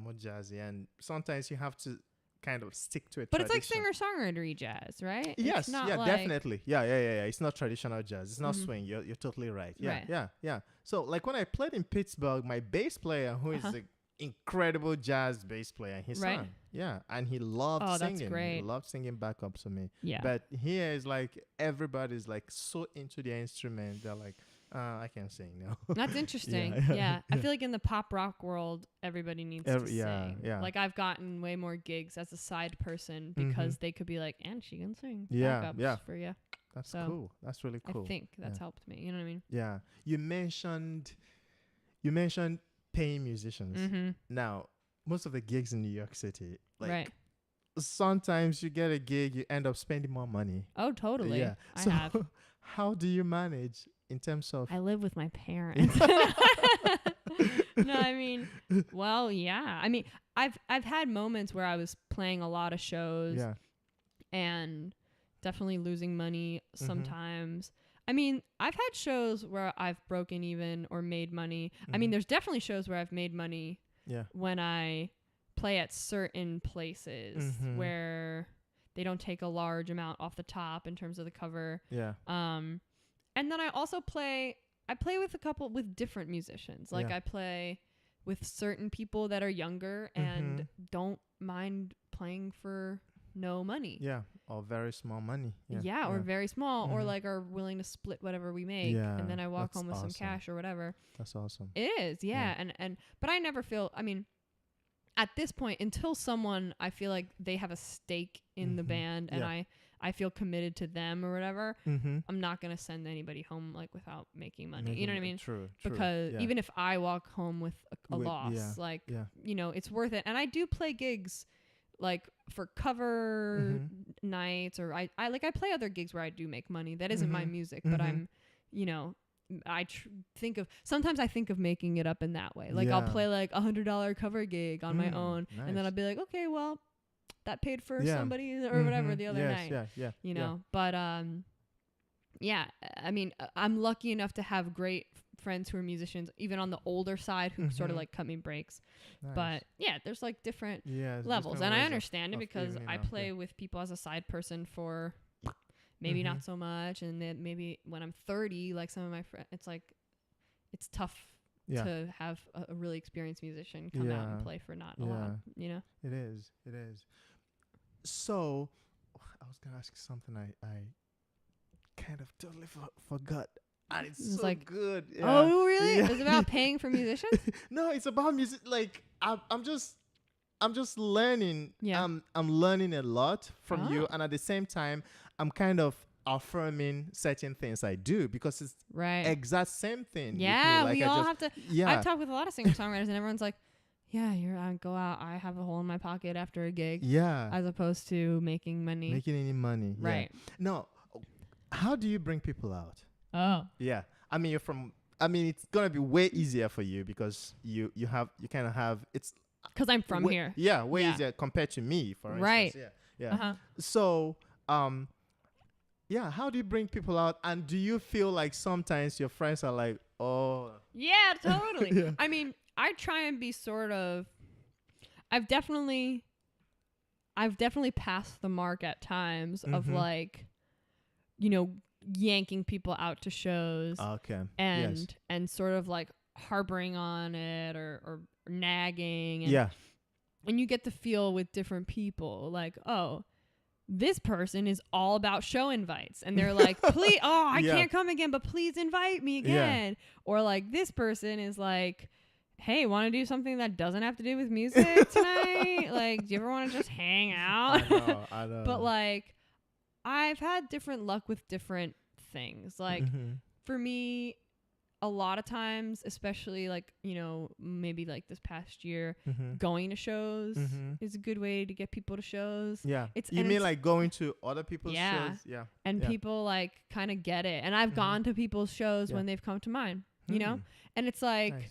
more jazzy, and sometimes you have to kind of stick to it. But it's like singer-songwriter jazz, right? Yes, it's not yeah, like definitely. Yeah. It's not traditional jazz. It's not swing. You're totally right. Yeah. So like when I played in Pittsburgh, my bass player, who is an incredible jazz bass player, he sang. Yeah, and he loved singing. That's great. He loved singing backups for me. Yeah. But here is like everybody's like so into their instrument. They're like, I can't sing now. That's interesting. Yeah. I feel like in the pop rock world, everybody needs to sing. Yeah. Like I've gotten way more gigs as a side person because they could be like, and she can sing Yeah, backups for you. That's cool. That's really cool. I think that's helped me. You know what I mean? Yeah. You mentioned paying musicians. Now, most of the gigs in New York City, like sometimes you get a gig, you end up spending more money. Oh, totally. Yeah. I have. How do you manage in terms of? I live with my parents. No, I mean, well, yeah. I mean, I've had moments where I was playing a lot of shows and definitely losing money sometimes. I mean, I've had shows where I've broken even or made money. I mean, there's definitely shows where I've made money when I play at certain places where they don't take a large amount off the top in terms of the cover. Yeah. And then I also play with different musicians. Like I play with certain people that are younger and don't mind playing for no money. Yeah. Or very small money. Yeah. Or very small or like are willing to split whatever we make. Yeah, and then I walk home with some cash or whatever. That's awesome. It is. Yeah. But I never feel, I mean, at this point, until someone, I feel like they have a stake in the band and I feel committed to them or whatever, I'm not going to send anybody home like without making money. You know what I mean? True. Because even if I walk home with a loss, you know, it's worth it. And I do play gigs like for cover nights or I play other gigs where I do make money. That isn't my music, but I'm, you know, sometimes I think of making it up in that way. Like I'll play like $100 cover gig on my own and then I'll be like, okay, well, that paid for somebody or whatever the other night. You know, but yeah, I mean, I'm lucky enough to have great friends who are musicians, even on the older side, who sort of like cut me breaks. Nice. But yeah, there's like different levels, and I understand it because I play with people as a side person for maybe not so much, and then maybe when I'm 30, like some of my friends, it's like it's tough to have a really experienced musician come out and play for not a lot, you know. It is. So I was gonna ask something I kind of totally forgot. And it's so like, good. Yeah. Oh, really? It's about paying for musicians? No, it's about music. Like I'm just learning. Yeah. I'm learning a lot from you, and at the same time, I'm kind of affirming certain things I do because it's exact same thing. Yeah, like we all have to. Yeah, I've talked with a lot of singer-songwriters, and everyone's like, "Yeah, I go out. I have a hole in my pocket after a gig." Yeah, as opposed to making any money. Right. Yeah. No, how do you bring people out? Oh. Yeah. I mean, it's gonna be way easier for you because you kind of have it's because I'm from here. Yeah, way easier compared to me, for instance. Right. Yeah. So, yeah, how do you bring people out? And do you feel like sometimes your friends are like, oh. Yeah, totally. I mean, I try and be I've definitely I've definitely passed the mark at times of like, yanking people out to shows. Okay. And sort of like harboring on it or nagging. And, yeah. And you get to feel with different people like, oh, this person is all about show invites. And they're like, please, I can't come again, but please invite me again. Yeah. Or like this person is like, hey, want to do something that doesn't have to do with music tonight? Like, do you ever want to just hang out? I know. But like, I've had different luck with different things. Like for me, a lot of times, especially like, maybe like this past year, going to shows is a good way to get people to shows. Yeah. You mean like going to other people's shows? Yeah. And people like kind of get it. And I've gone to people's shows when they've come to mine, and it's like,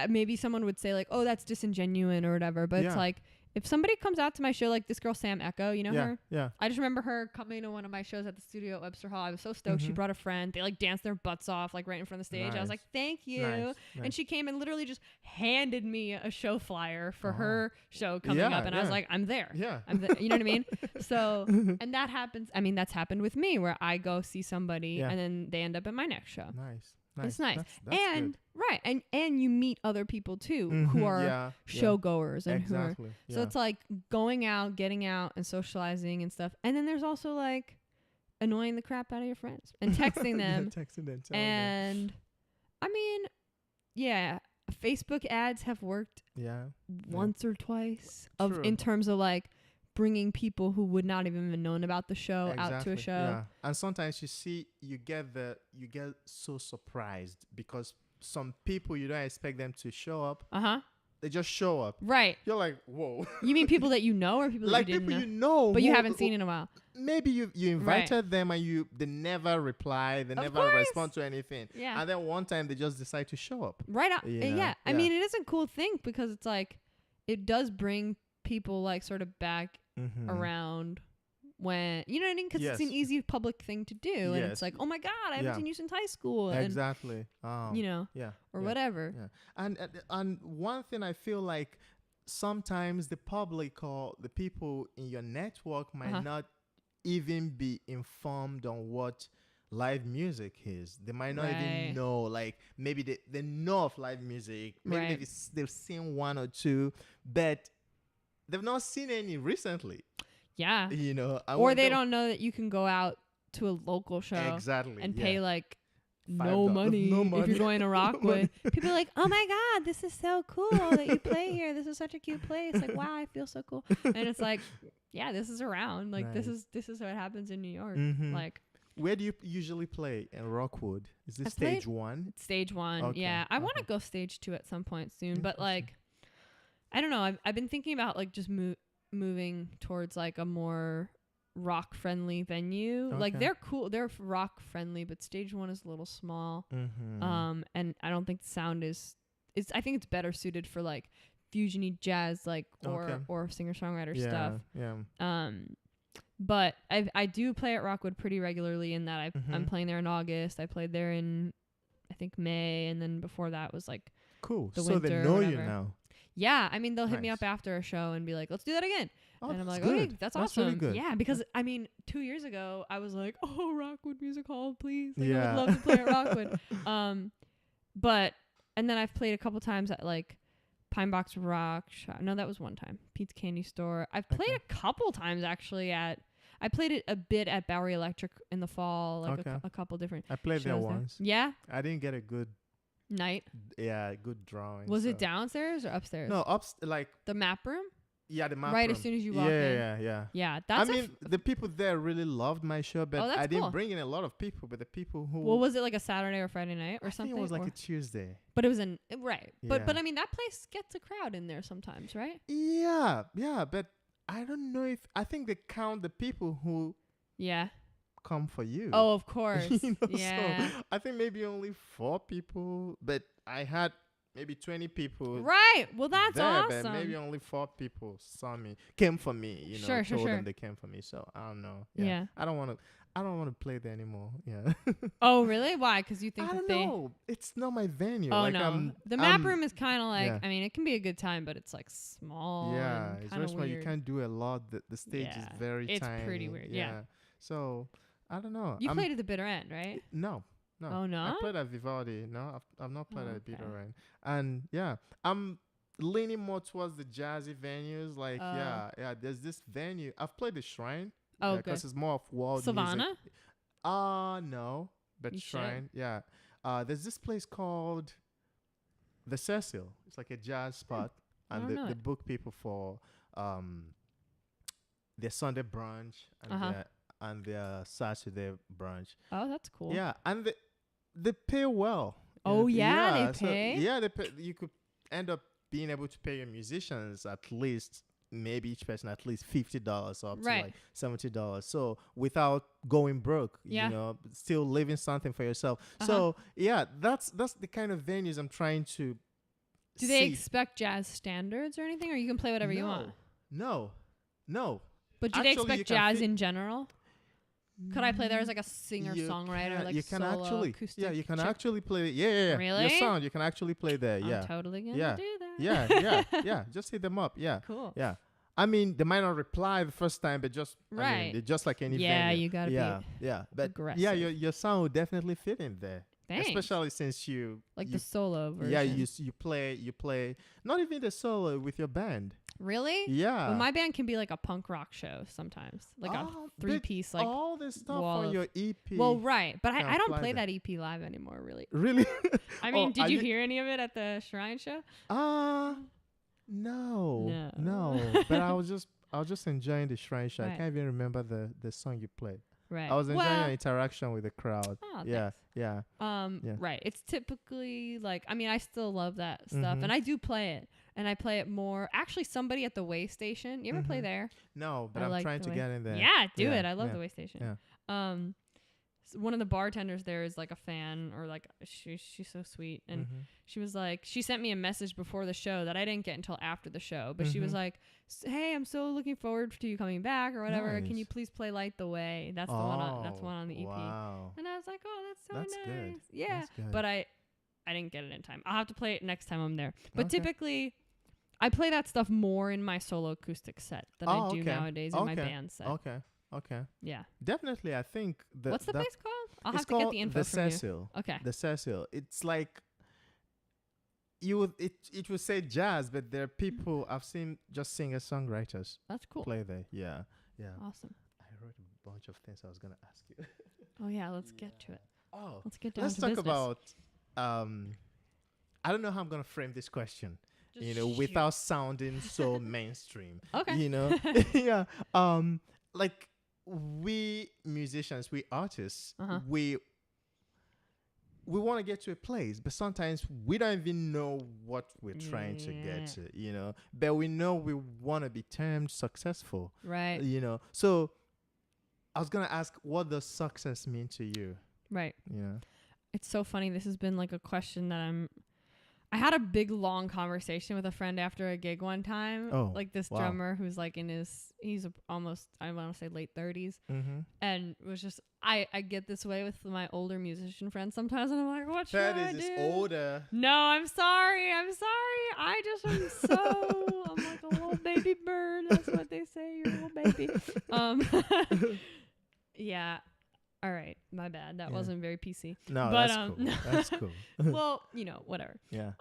maybe someone would say like, oh, that's disingenuous or whatever. But it's like, if somebody comes out to my show, like this girl, Sam Echo, you know her? Yeah. I just remember her coming to one of my shows at the studio at Webster Hall. I was so stoked. She brought a friend. They like danced their butts off like right in front of the stage. I was like, thank you. Nice. And she came and literally just handed me a show flyer for her show coming up. And I was like, I'm there. Yeah. You know what I mean? So, and that happens. I mean, that's happened with me where I go see somebody and then they end up at my next show. Nice. It's nice. That's and good. right. And you meet other people too who are showgoers and who are so it's like going out, getting out and socializing and stuff. And then there's also like annoying the crap out of your friends and texting them. And I mean, Facebook ads have worked once or twice in terms of like bringing people who would not even have known about the show out to a show. Yeah. And sometimes you get so surprised because some people you don't expect them to show up. They just show up. Right. You're like, whoa. You mean people that you know or people like that you didn't know? Like people you know. But you haven't seen in a while. Maybe you invited them and they never reply. They never respond to anything. Yeah. And then one time they just decide to show up. Right. Yeah. I mean, it is a cool thing because it's like, it does bring people like sort of back around when, you know what I mean? Because it's an easy public thing to do. And it's like, oh my God, I haven't seen you since high school. Exactly. Or whatever. Yeah. And one thing I feel like sometimes the public or the people in your network might not even be informed on what live music is. They might not even know, like maybe they know of live music. Maybe they've seen one or two, but they've not seen any recently. Yeah. Or they don't know that you can go out to a local show and pay like no money if you're going to Rockwood. People are like, oh my God, this is so cool that you play here. This is such a cute place. Like, wow, I feel so cool. And it's like, yeah, this is around. Like, this is what happens in New York. Like, where do you usually play in Rockwood? Is this stage one? Stage one. Okay. Yeah. I want to go stage 2 at some point soon, but like, I don't know. I've been thinking about like just moving towards like a more rock friendly venue. Like they're cool. They're rock friendly, but stage 1 is a little small. And I don't think the sound is I think it's better suited for like fusiony jazz, like or singer-songwriter stuff. Yeah. But I do play at Rockwood pretty regularly in that I'm playing there in August. I played there in I think May, and then before that was like cool. The so winter they know you now. Yeah, I mean they'll hit me up after a show and be like, "Let's do that again." And I'm like, good. "Okay, that's awesome." Really good. Yeah, because I mean, 2 years ago I was like, "Oh, Rockwood Music Hall, please! Like, I would love to play at Rockwood." But and then I've played a couple times at like Pine Box Rock. No, that was one time. Pete's Candy Store. I've played a couple times actually at. I played it a bit at Bowery Electric in the fall, like a couple different. I played there once. Yeah. I didn't get a good night. Yeah, good drawing. Was it downstairs or upstairs? No, like the map room. Yeah, the map right room. As soon as you walk in. Yeah. That's I mean, the people there really loved my show, but I didn't bring in a lot of people. But the people who. Well, was it like a Saturday or Friday night or something? I think it was like a Tuesday. But it was right. Yeah. But I mean, that place gets a crowd in there sometimes, right? Yeah, but I don't know if I think they count the people who. Yeah. Come for you. Oh, of course. Yeah. So I think maybe only 4 people, but I had maybe 20 people. Right. Well, that's there, awesome. But maybe only 4 people came for me. Told them they came for me. So I don't know. Yeah. I I don't want to play there anymore. Yeah. Oh, really? Why? Because you think I that don't know. It's not my venue. Oh like, no, the map I'm- room is kind of like. yeah. I mean, it can be a good time, but it's like small. Yeah, and it's kind very of small. You weird. can't do a lot. The stage is Yeah, very it's tiny. pretty weird, yeah. So I don't know. You played at the bitter end, right? No. Oh, no? I played at Vivaldi. No, I've not played Oh, at Bitter okay. End. And yeah, I'm leaning more towards the jazzy venues. Like yeah. There's this venue. I've played the Shrine. Oh, because good. it's more of world Savannah? music. No, but You should. Shrine. Yeah. There's this place called the Cecil. It's like a jazz spot, I and don't know they it. book people for their Sunday brunch and their Saturday brunch. Oh, that's cool. Yeah, and they pay well. Oh, yeah, they so, pay? yeah, they pay. You could end up being able to pay your musicians at least, maybe each person at least $50 up Right. to like $70. So without going broke, Yeah. you know, still leaving something for yourself. Uh-huh. So yeah, that's the kind of venues I'm trying to. Do they see. expect jazz standards or anything, or you can play whatever you want? No. But do they Actually, you expect can jazz fit- in general? Could I play there as like a singer-songwriter, like you can solo actually, acoustic? yeah, you can chip? actually play. Yeah. Really? Your sound, you can actually play there. Yeah. I'm totally gonna Yeah. do that. Yeah. Just hit them up. Yeah. Cool. Yeah. I mean, they might not reply the first time, but just I mean, Right. they're just like any Yeah, venue. you gotta be yeah. But aggressive. yeah, your sound will definitely fit in there. Thanks. Especially since you Like you, the solo version. yeah you play not even the solo with your band. Really? Yeah. Well, my band can be like a punk rock show sometimes, like a but three-piece like. all the stuff wall on of- your EP. Well, right, but can I don't apply play there. that EP live anymore, really. Really? I mean, Oh, did are you hear any of it at the Shrine show? No. No. But I was just enjoying the Shrine show. I Right. can't even remember the song you played. Right. I was enjoying well, your interaction with the crowd. oh, Yeah, thanks. yeah. Yeah. Right. It's typically like, I mean, I still love that stuff, Mhm. and I do play it, and I play it more. Actually, somebody at the Way Station. You ever play Mhm. there? No, but I I'm like trying the to way- get in there. Yeah, do Yeah, it. I love yeah, the Way Station. yeah. One of the bartenders there is like a fan, or like she's so sweet, and Mhm. she was like, she sent me a message before the show that I didn't get until after the show, but she was Mhm. like, hey, I'm so looking forward to you coming back or whatever. Can Nice. you please play Light the Way? That's the one on, that's Oh, one on the EP. Wow. And I was like, oh, that's so That's nice. good. Yeah. That's good. But I didn't get it in time. I'll have to play it next time I'm there. But Okay. typically I play that stuff more in my solo acoustic set than I do okay. nowadays in my Okay. band set. Okay. Yeah. Definitely, I think What's the place called? I'll it's have to get called the info the from Cecil. you. Okay. The Cecil. It's like it would say jazz, but there are people I've seen just singer-songwriters That's cool. play there. Yeah. Awesome. I wrote a bunch of things I was gonna ask you. Oh yeah, let's get to it. Oh, Let's get down let's to talk business. about. I don't know how I'm gonna frame this question. Just Without sounding so mainstream. Okay. Yeah. Like we musicians, we artists, Uh-huh. we want to get to a place, but sometimes we don't even know what we're trying to get to, but we know we want to be termed successful, Right. So I was going to ask, what does success mean to you? Right. Yeah. It's so funny. This has been like a question that I had a big long conversation with a friend after a gig one time. Oh, like this wow. drummer who's like he's almost, I want to say late 30s. Mm-hmm. And it was just, I get this way with my older musician friends sometimes, and I'm like, what should I do? older. No, I'm sorry. I just am so, I'm like a little baby bird. That's what they say. You're a little baby. Yeah. All right. My bad. That Yeah. wasn't very PC. No, But, that's cool. no. That's cool. Well, whatever. Yeah.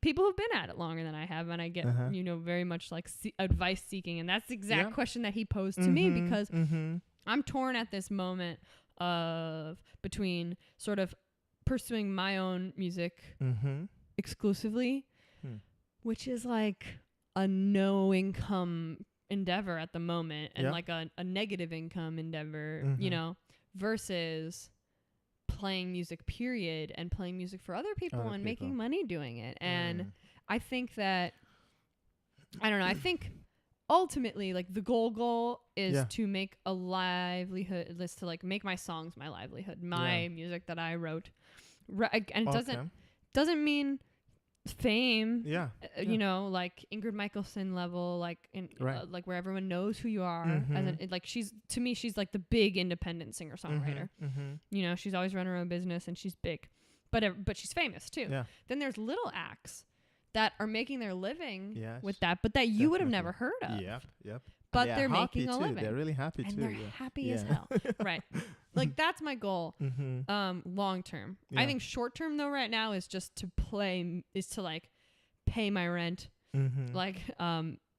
People have been at it longer than I have, and I get, Uh-huh. very much like advice seeking. And that's the exact Yeah. question that he posed to me, Mhm, because mhm. I'm torn at this moment between sort of pursuing my own music Mm-hmm. exclusively, exclusively, which is like a no income endeavor at the moment, and Yeah. like a negative income endeavor, Mhm. versus playing music period, and playing music for other people Other and people. making money doing it. And Mm. I think that, I don't know, I think ultimately, like, the goal is Yeah. to make a livelihood, is to like make my songs my livelihood, my Yeah. music that I wrote. And it Okay. doesn't mean fame. Yeah. You know, like Ingrid Michaelson level, like in Right. like where everyone knows who you are. As Mhm. like she's to me, she's like the big independent singer songwriter. Mm-hmm. You know, she's always run her own business and she's big, but she's famous too. Yeah. Then there's little acts that are making their living Yes. with that, but that you would have Definitely. never heard of. Yep. Yep. But And they're happy making a too. living. They're really happy And too. they're Yeah. happy as Yeah. hell. Right. Like that's my goal. Mm-hmm. Long term. Yeah. I think short term though right now is just to like pay my rent, Mm-hmm. like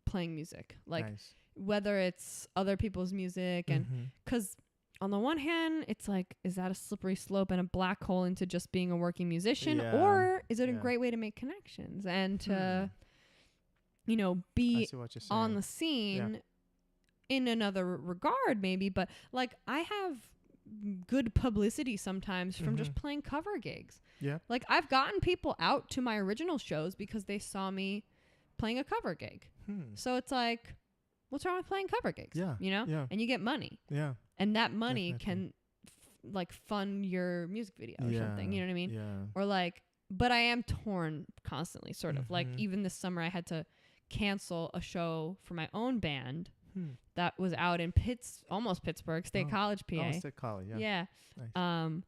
playing music. Like nice. whether it's other people's music and Mhm. cuz on the one hand, it's like, is that a slippery slope and a black hole into just being a working musician? Yeah. Or is it a Yeah. great way to make connections and to, Hmm. you know, I be see what you're saying. on the scene in another regard, maybe? But like, I have good publicity sometimes from just playing cover gigs. Yeah. Like, I've gotten people out to my original shows because they saw me playing a cover gig. So it's like, what's wrong with playing cover gigs? Yeah. You know? Yeah. And you get money. Yeah. And that money Definitely. can like fund your music video or something. You know what I mean? Yeah. Or like, but I am torn constantly, sort of. Like, Mhm. even this summer, I had to cancel a show for my own band Hmm. that was out in almost Pittsburgh, State Oh. College, PA. Oh, State College. Yeah. Yeah. Nice.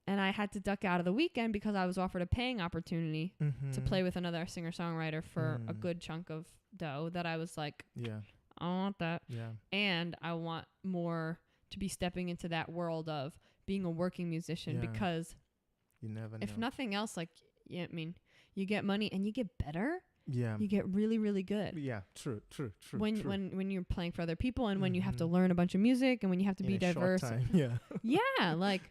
And I had to duck out of the weekend because I was offered a paying opportunity to Mhm. play with another singer-songwriter for a Mm. good chunk of dough that I was like, Yeah. I don't want that. Yeah. And I want more to be stepping into that world of being a working musician Yeah. because You never know. if nothing else, like, yeah, I mean, you get money and you get better. Yeah. You get really, really good. Yeah. True. True. True. When true. when you're playing for other people and when you have to Mhm. learn a bunch of music and when you have to In be a short diverse. time. Yeah. Yeah, like,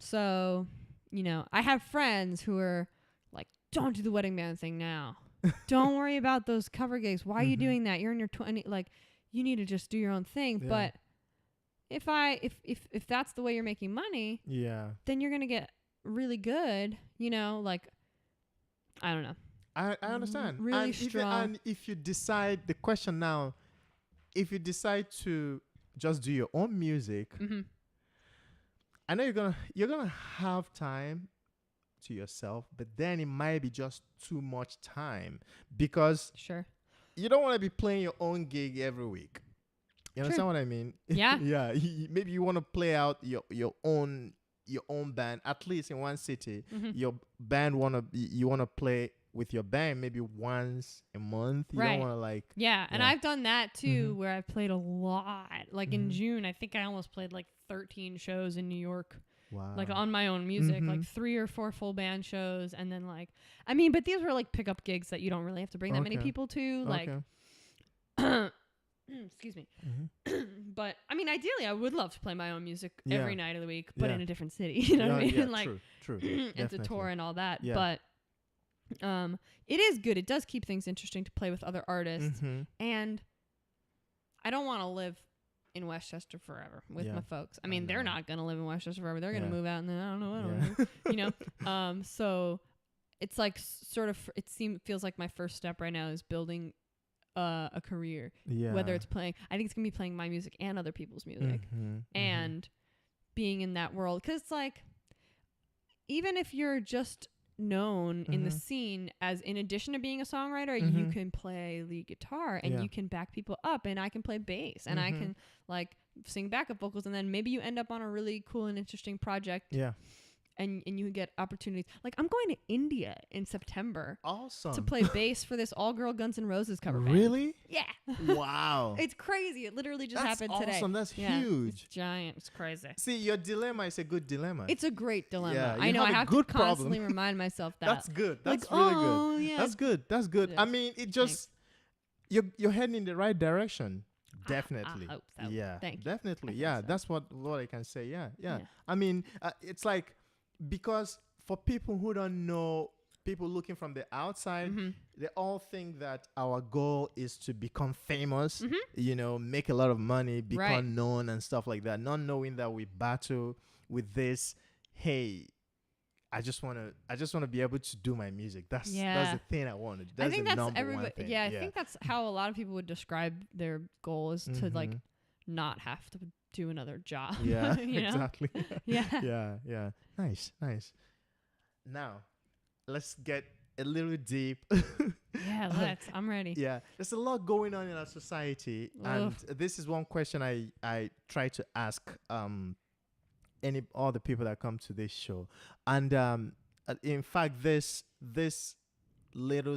so, you know, I have friends who are like, don't do the wedding band thing now. Don't worry about those cover gigs. Why are you Mhm. doing that? You're in your 20s. Like, you need to just do your own thing. Yeah. But if that's the way you're making money, Yeah. then you're going to get really good, you know, like, I don't know. I understand. Really and strong. If you decide, the question now, if you decide to just do your own music, Mm-hmm. I know you're gonna have time to yourself, but then it might be just too much time because Sure. you don't want to be playing your own gig every week. You understand what I mean? Yeah. Yeah. Maybe you want to play out your own band at least in one city. Mm-hmm. Your band you wanna play with your band maybe once a month. You Right. don't want to like. Yeah, and Yeah. I've done that too, Mhm. where I've played a lot. Like in Mhm. June, I think I almost played like 13 shows in New York, Wow. like on my own music, like Mhm. 3 or 4 full band shows, and then like, I mean, but these were like pickup gigs that you don't really have to bring that many Okay. people to. Like, Okay. excuse me. Mhm. But I mean, ideally, I would love to play my own music Yeah. every night of the week, but Yeah. in a different city. You know what I mean? Yeah, Like, true. and to Definitely. tour and all that. Yeah. But it is good. It does keep things interesting to play with other artists. Mhm. And I don't want to live in Westchester forever with Yeah. my folks. I I mean, they're know. not going to live in Westchester forever. They're going Yeah. to move out and then I don't know. Yeah. You know? So it's like sort of, feels like my first step right now is building a career, Yeah. whether it's playing, I think it's going to be playing my music and other people's music Mhm. and being in that world. 'Cause it's like, even if you're just known in the Mhm. scene as, in addition to being a songwriter, you Mhm. can play lead guitar and Yeah. you can back people up, and I can play bass and I Mhm. can like sing backup vocals, and then maybe you end up on a really cool and interesting project Yeah. and you get opportunities. Like, I'm going to India in September Awesome. to play bass for this all girl Guns N' Roses cover band. Really? Yeah. Wow. It's crazy. It literally just That's happened today. awesome. That's Yeah, huge. It's giant. It's crazy. See, your dilemma is a good dilemma. It's a great dilemma. Yeah, I you know. I have a have to good problem. constantly remind myself that. That's good. Like, That's really oh, good. yeah. That's good. That's good. I Yes. mean, it just you're heading in the right direction. Definitely. I hope so. Yeah. Thank you. Definitely. I think Yeah. so. That's what I can say. Yeah. Yeah. Yeah. I mean, it's like, because for people who don't know, people looking from the outside, Mhm. they all think that our goal is to become famous, Mhm. you know, make a lot of money, become Right. known and stuff like that, not knowing that we battle with this. Hey, I just want to be able to do my music. That's the thing I want to do. I think the that's number everybody. one thing. Yeah, I think that's how a lot of people would describe their goal, is to like Mhm. not have to do another job. Yeah, you know? exactly. Yeah. Yeah. Nice. Now, let's get a little deep. Yeah, let's. I'm ready. Yeah, there's a lot going on in our society, and this is one question I try to ask all the people that come to this show, and in fact, this little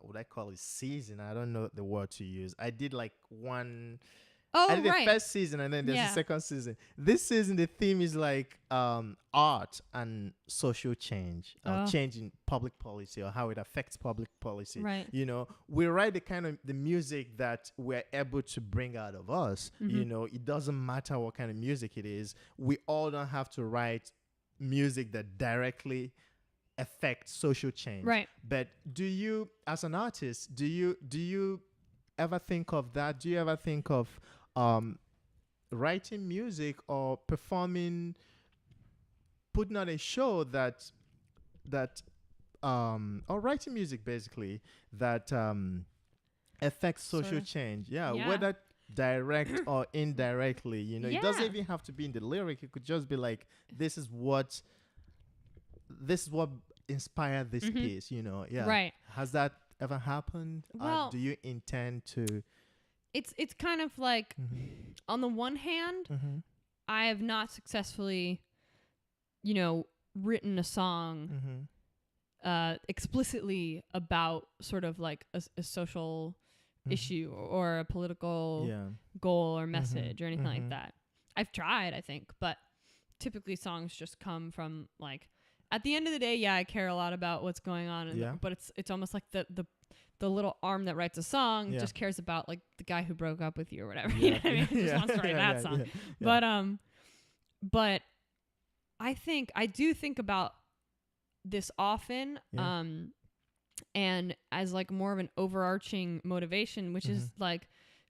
what I call it season, I don't know the word to use. I did like one. I did the first season, and then there's the second season. This season, the theme is like art and social change, change in public policy or how it affects public policy. Right. You know, we write the kind of the music that we're able to bring out of us. You know, it doesn't matter what kind of music it is. We all don't have to write music that directly affects social change. Right. But do you, as an artist, do you ever think of that? Do you ever think of writing music or performing, putting on a show that or writing music basically that affects social change? Yeah, whether direct or indirectly, you know, it doesn't even have to be in the lyric. It could just be like, this is what inspired this piece, you know. Yeah. Right. Has that ever happened? Well, do you intend to? It's kind of like, on the one hand, I have not successfully, you know, written a song explicitly about sort of like a social issue or a political goal or message or anything like that. I've tried, I think, but typically songs just come from like, at the end of the day, I care a lot about what's going on, but it's almost like the little arm that writes a song just cares about like the guy who broke up with you or whatever. You know what I mean? Just wants to write that song. But I think I do think about this often, and as like more of an overarching motivation, which is like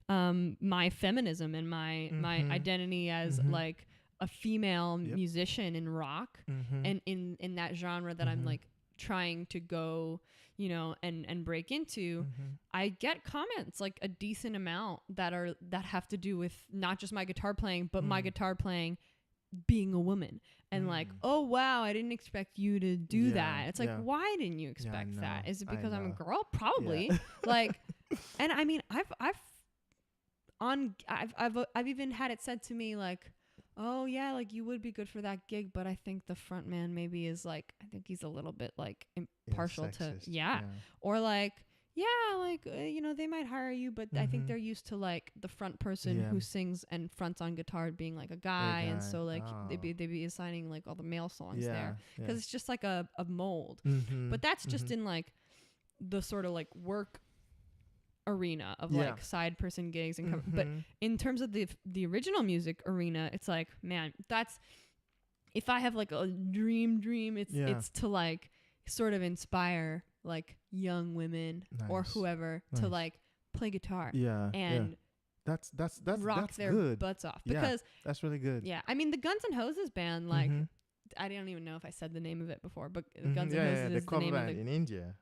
my feminism and my identity as like a female musician in rock, and in that genre that I'm like trying to go, you know, and break into. I get comments like a decent amount that have to do with not just my guitar playing, but my guitar playing being a woman, and like, oh wow, I didn't expect you to do that. It's like, why didn't you expect that? Is it because I'm a girl? Probably. Like, and I mean, I've even had it said to me like, oh yeah, like you would be good for that gig, but I think the front man maybe is like, I think he's a little bit like impartial to or like, you know, they might hire you, but I think they're used to like the front person who sings and fronts on guitar being like a guy, and so like they'd be assigning like all the male songs there because it's just like a mold. But that's just in like the sort of like work arena of like side person gigs and but in terms of the original music arena, it's like, man, that's, if I have like a dream, it's to like sort of inspire like young women or whoever to like play guitar and that's rock their good. butts off, because that's really good. I mean, the Guns N' Roses band, like I don't even know if I said the name of it before, but Guns N' Roses is the name of in India,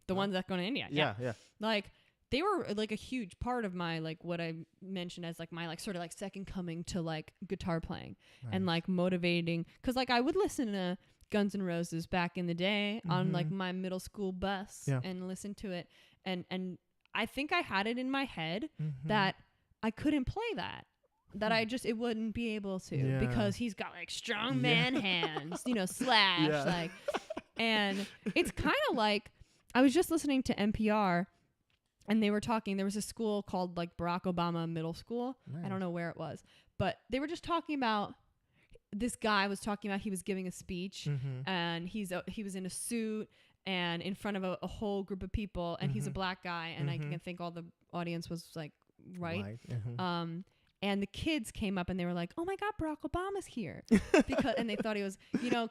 the ones that go to India. Like they were like a huge part of my like what I mentioned as like my like sort of like second coming to like guitar playing and like motivating, because like I would listen to Guns N' Roses back in the day on like my middle school bus and listen to it, and I think I had it in my head that I couldn't play that it wouldn't be able to because he's got like strong man hands, you know, Slash like, and it's kind of like I was just listening to NPR. And they were talking, there was a school called like Barack Obama Middle School. I don't know where it was, but they were just talking about, this guy was talking about, he was giving a speech and he was in a suit and in front of a whole group of people, and he's a black guy, and I can think all the audience was like, right. And the kids came up and they were like, oh my God, Barack Obama's here. And they thought he was, you know,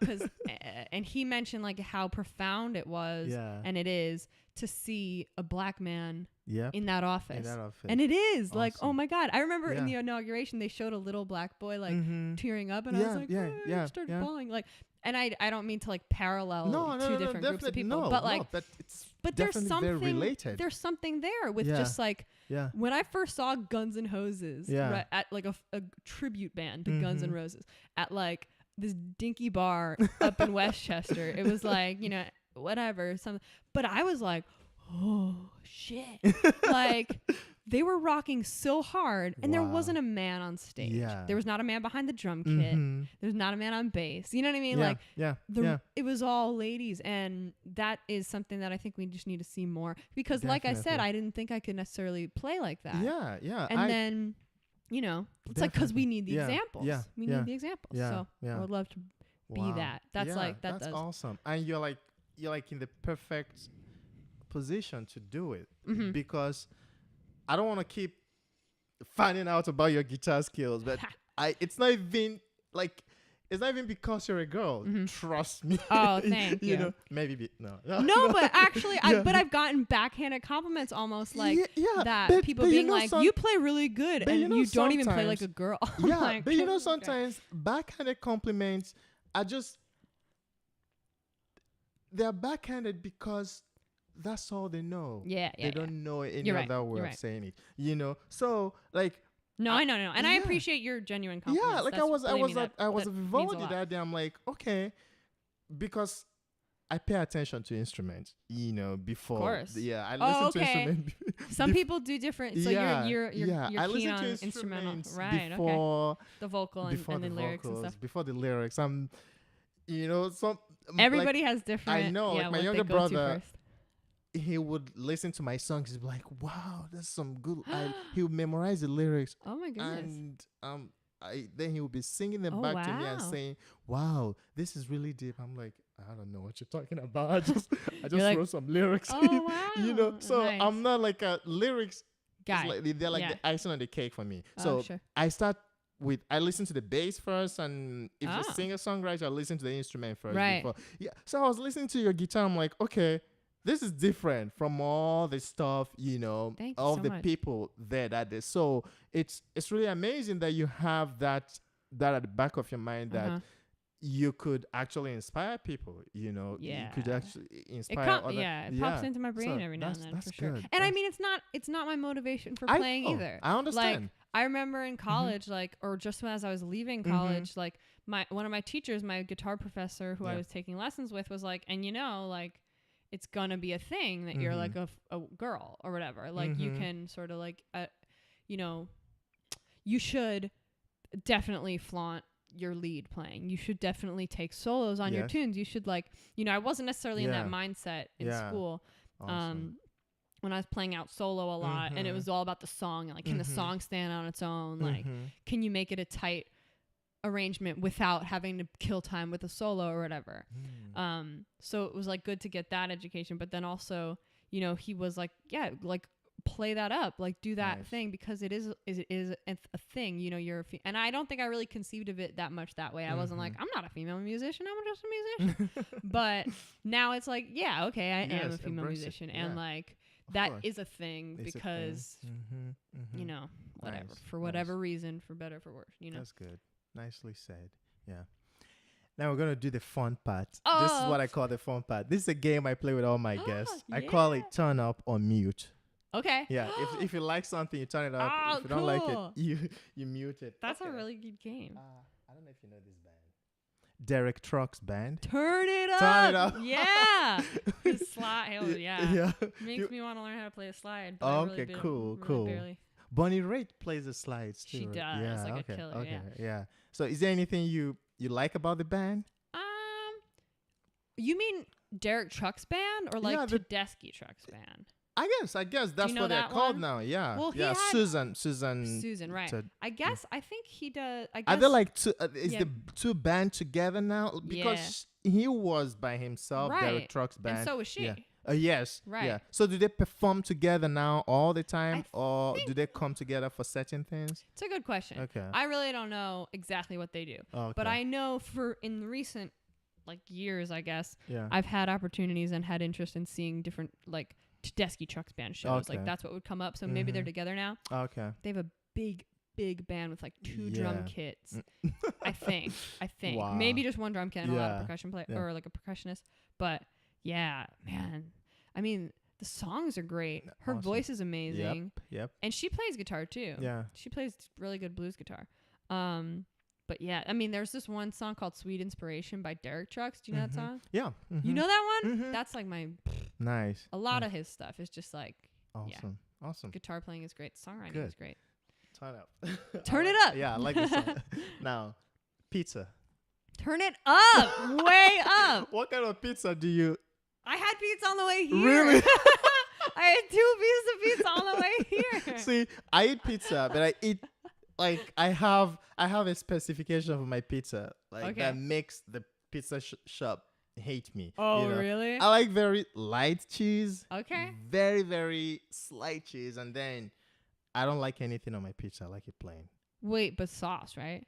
and he mentioned like how profound it was and it is to see a black man in that office. And it is awesome. Like, oh my God. I remember in the inauguration, they showed a little black boy like tearing up, and I was like, I started bawling. Like, and I don't mean to like parallel two different groups of people, but like, but there's something related. There's something there with just like, when I first saw Guns N' Roses right, at like a tribute band to Guns N' Roses at like this dinky bar up in Westchester, it was like, you know, whatever. But I was like, oh shit. Like they were rocking so hard, and there wasn't a man on stage. Yeah. There was not a man behind the drum kit. There's not a man on bass. You know what I mean? Like it was all ladies, and that is something that I think we just need to see more, because like I said, I didn't think I could necessarily play like that. Yeah. And then, you know, it's like, because we need the examples. We need the examples. So I would love to be that. That's that's awesome. And you're like in the perfect position to do it, because I don't want to keep finding out about your guitar skills, but it's not even because you're a girl. Trust me. Oh, thank you. You know, maybe no, but actually, I've gotten backhanded compliments almost like that. People being like, "You play really good, and you don't even play like a girl." Yeah, like, but you know, sometimes backhanded compliments are just they're backhanded because that's all they know. They don't know any other way of saying it. You know, so like. No, I know, and I appreciate your genuine compliments. Yeah, like I was at Vivaldi that day. I'm like, okay, because I pay attention to instruments, you know, before. Of course. I listen to instruments. Some people do different. So you're I keen listen on to instrumental, instruments right? before Okay. The vocal and the lyrics and stuff. Before the lyrics, you know, everybody has different. I know, like my what younger they go to brother. first. He would listen to my songs. He'd be like, "Wow, that's some good." He would memorize the lyrics. Oh my goodness! And then he would be singing them back to me and saying, "Wow, this is really deep." I'm like, I don't know what you're talking about. I just wrote some lyrics. Oh wow! You know, so nice. I'm not like a lyrics guy. They're like the icing on the cake for me. So sure. I listen to the bass first, and if you're a singer-songwriter, I listen to the instrument first. Right. So I was listening to your guitar. I'm like, okay. This is different from all the stuff, you know, all the people there that day. So it's really amazing that you have that at the back of your mind that you could actually inspire people, you know. You could actually inspire others. It pops into my brain every now and then for sure. Good. And I mean, it's not my motivation for playing either. I understand. Like, I remember in college, like, or just as I was leaving college, like one of my teachers, my guitar professor who I was taking lessons with was like, and you know, like, it's gonna be a thing that you're like a girl or whatever. Like you can sort of like, you know, you should definitely flaunt your lead playing. You should definitely take solos on your tunes. You should like, you know, I wasn't necessarily in that mindset in school. Awesome. When I was playing out solo a lot and it was all about the song and like, can the song stand on its own? Like, can you make it a tight arrangement without having to kill time with a solo or whatever. So it was like good to get that education, but then also, you know, he was like, like play that up, like do that thing, because it is a thing, you know, and I don't think I really conceived of it that much that way. I wasn't like, I'm not a female musician, I'm just a musician. But now it's like, I am a female musician and like that is a thing because you know, whatever, for whatever reason, for better, for worse, you know. That's good. Nicely said. Yeah. Now we're going to do the fun part. Oh. This is what I call the fun part. This is a game I play with all my guests. I call it turn up or mute. Okay. Yeah. if you like something, you turn it up. Oh, if you don't like it, you mute it. That's a really good game. I don't know if you know this band. Derek Trucks Band. Turn it up. Turn it up. Yeah. His slide. Oh, Yeah. Makes me want to learn how to play a slide. But Cool. Barely. Bonnie Raitt plays the slides too. She does. Yeah, like a killer. Yeah. So is there anything you like about the band? You mean Derek Trucks Band or like Tedeschi Trucks Band? I guess that's what they're called now. Yeah. Well, Susan, right. I think he does. Are they like two? Is the two band together now? Because he was by himself, Derek Trucks Band, and so was she. Yeah. Yes. Right. Yeah. So do they perform together now all the time, or do they come together for certain things? It's a good question. Okay. I really don't know exactly what they do, but I know in recent like years, I guess, I've had opportunities and had interest in seeing different like Tedeschi Trucks Band shows. Like that's what would come up. So maybe they're together now. Okay. They have a big band with like 2 drum kits. I think. Wow. Maybe just 1 drum kit and a lot of percussion play or like a percussionist. But yeah, man. I mean, the songs are great. Her voice is amazing. Yep. And she plays guitar too. Yeah. She plays really good blues guitar. But yeah, I mean, there's this one song called "Sweet Inspiration" by Derek Trucks. Do you know that song? Yeah. You know that one? Mhm. That's like my Nice. a lot of his stuff is just like Awesome. Awesome. guitar playing is great, songwriting Good. is great. Turn up. Turn it up. Yeah, I like this song. Now, pizza. Turn it up, way up. What kind of pizza do you? I had pizza on the way here. Really? I had 2 pieces of pizza on the way here. See, I eat pizza, but I eat like I have a specification of my pizza like that makes the pizza shop hate me. Oh, you know? really? I like very light cheese. Okay. Very, very slight cheese, and then I don't like anything on my pizza. I like it plain. Wait, but sauce, right?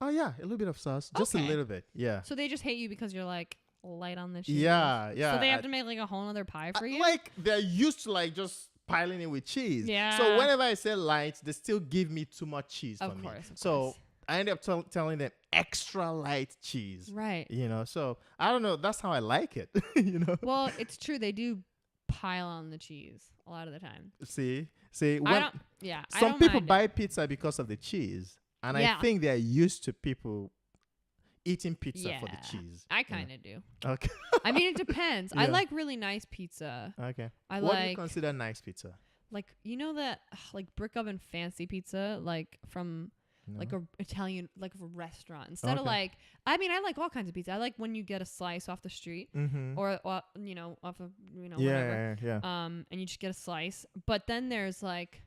Oh yeah, a little bit of sauce, just a Okay. little bit. Yeah. So they just hate you because you're like light on the cheese. Yeah, yeah. So they have to make like a whole other pie for you. Like they're used to like just piling it with cheese. Yeah. So whenever I say light, they still give me too much cheese Of for me. course, of So course. I end up telling them extra light cheese. Right. You know, so I don't know. That's how I like it. You know. Well, it's true. They do pile on the cheese a lot of the time. See. I When don't. Yeah. I some don't people mind buy it. pizza because of the cheese, and Yeah. I think they're used to people eating pizza for the Yeah, cheese. I you know. kind of do. Okay. I mean, it depends. I Yeah. like really nice pizza. Okay. I What do you like consider nice pizza? like you know that like brick oven fancy pizza like from like a Italian like a restaurant instead of Okay. like I mean I like all kinds of pizza. I like when you get a slice off the street Mm-hmm. or you know off of whatever. Yeah. And you just get a slice. But then there's like,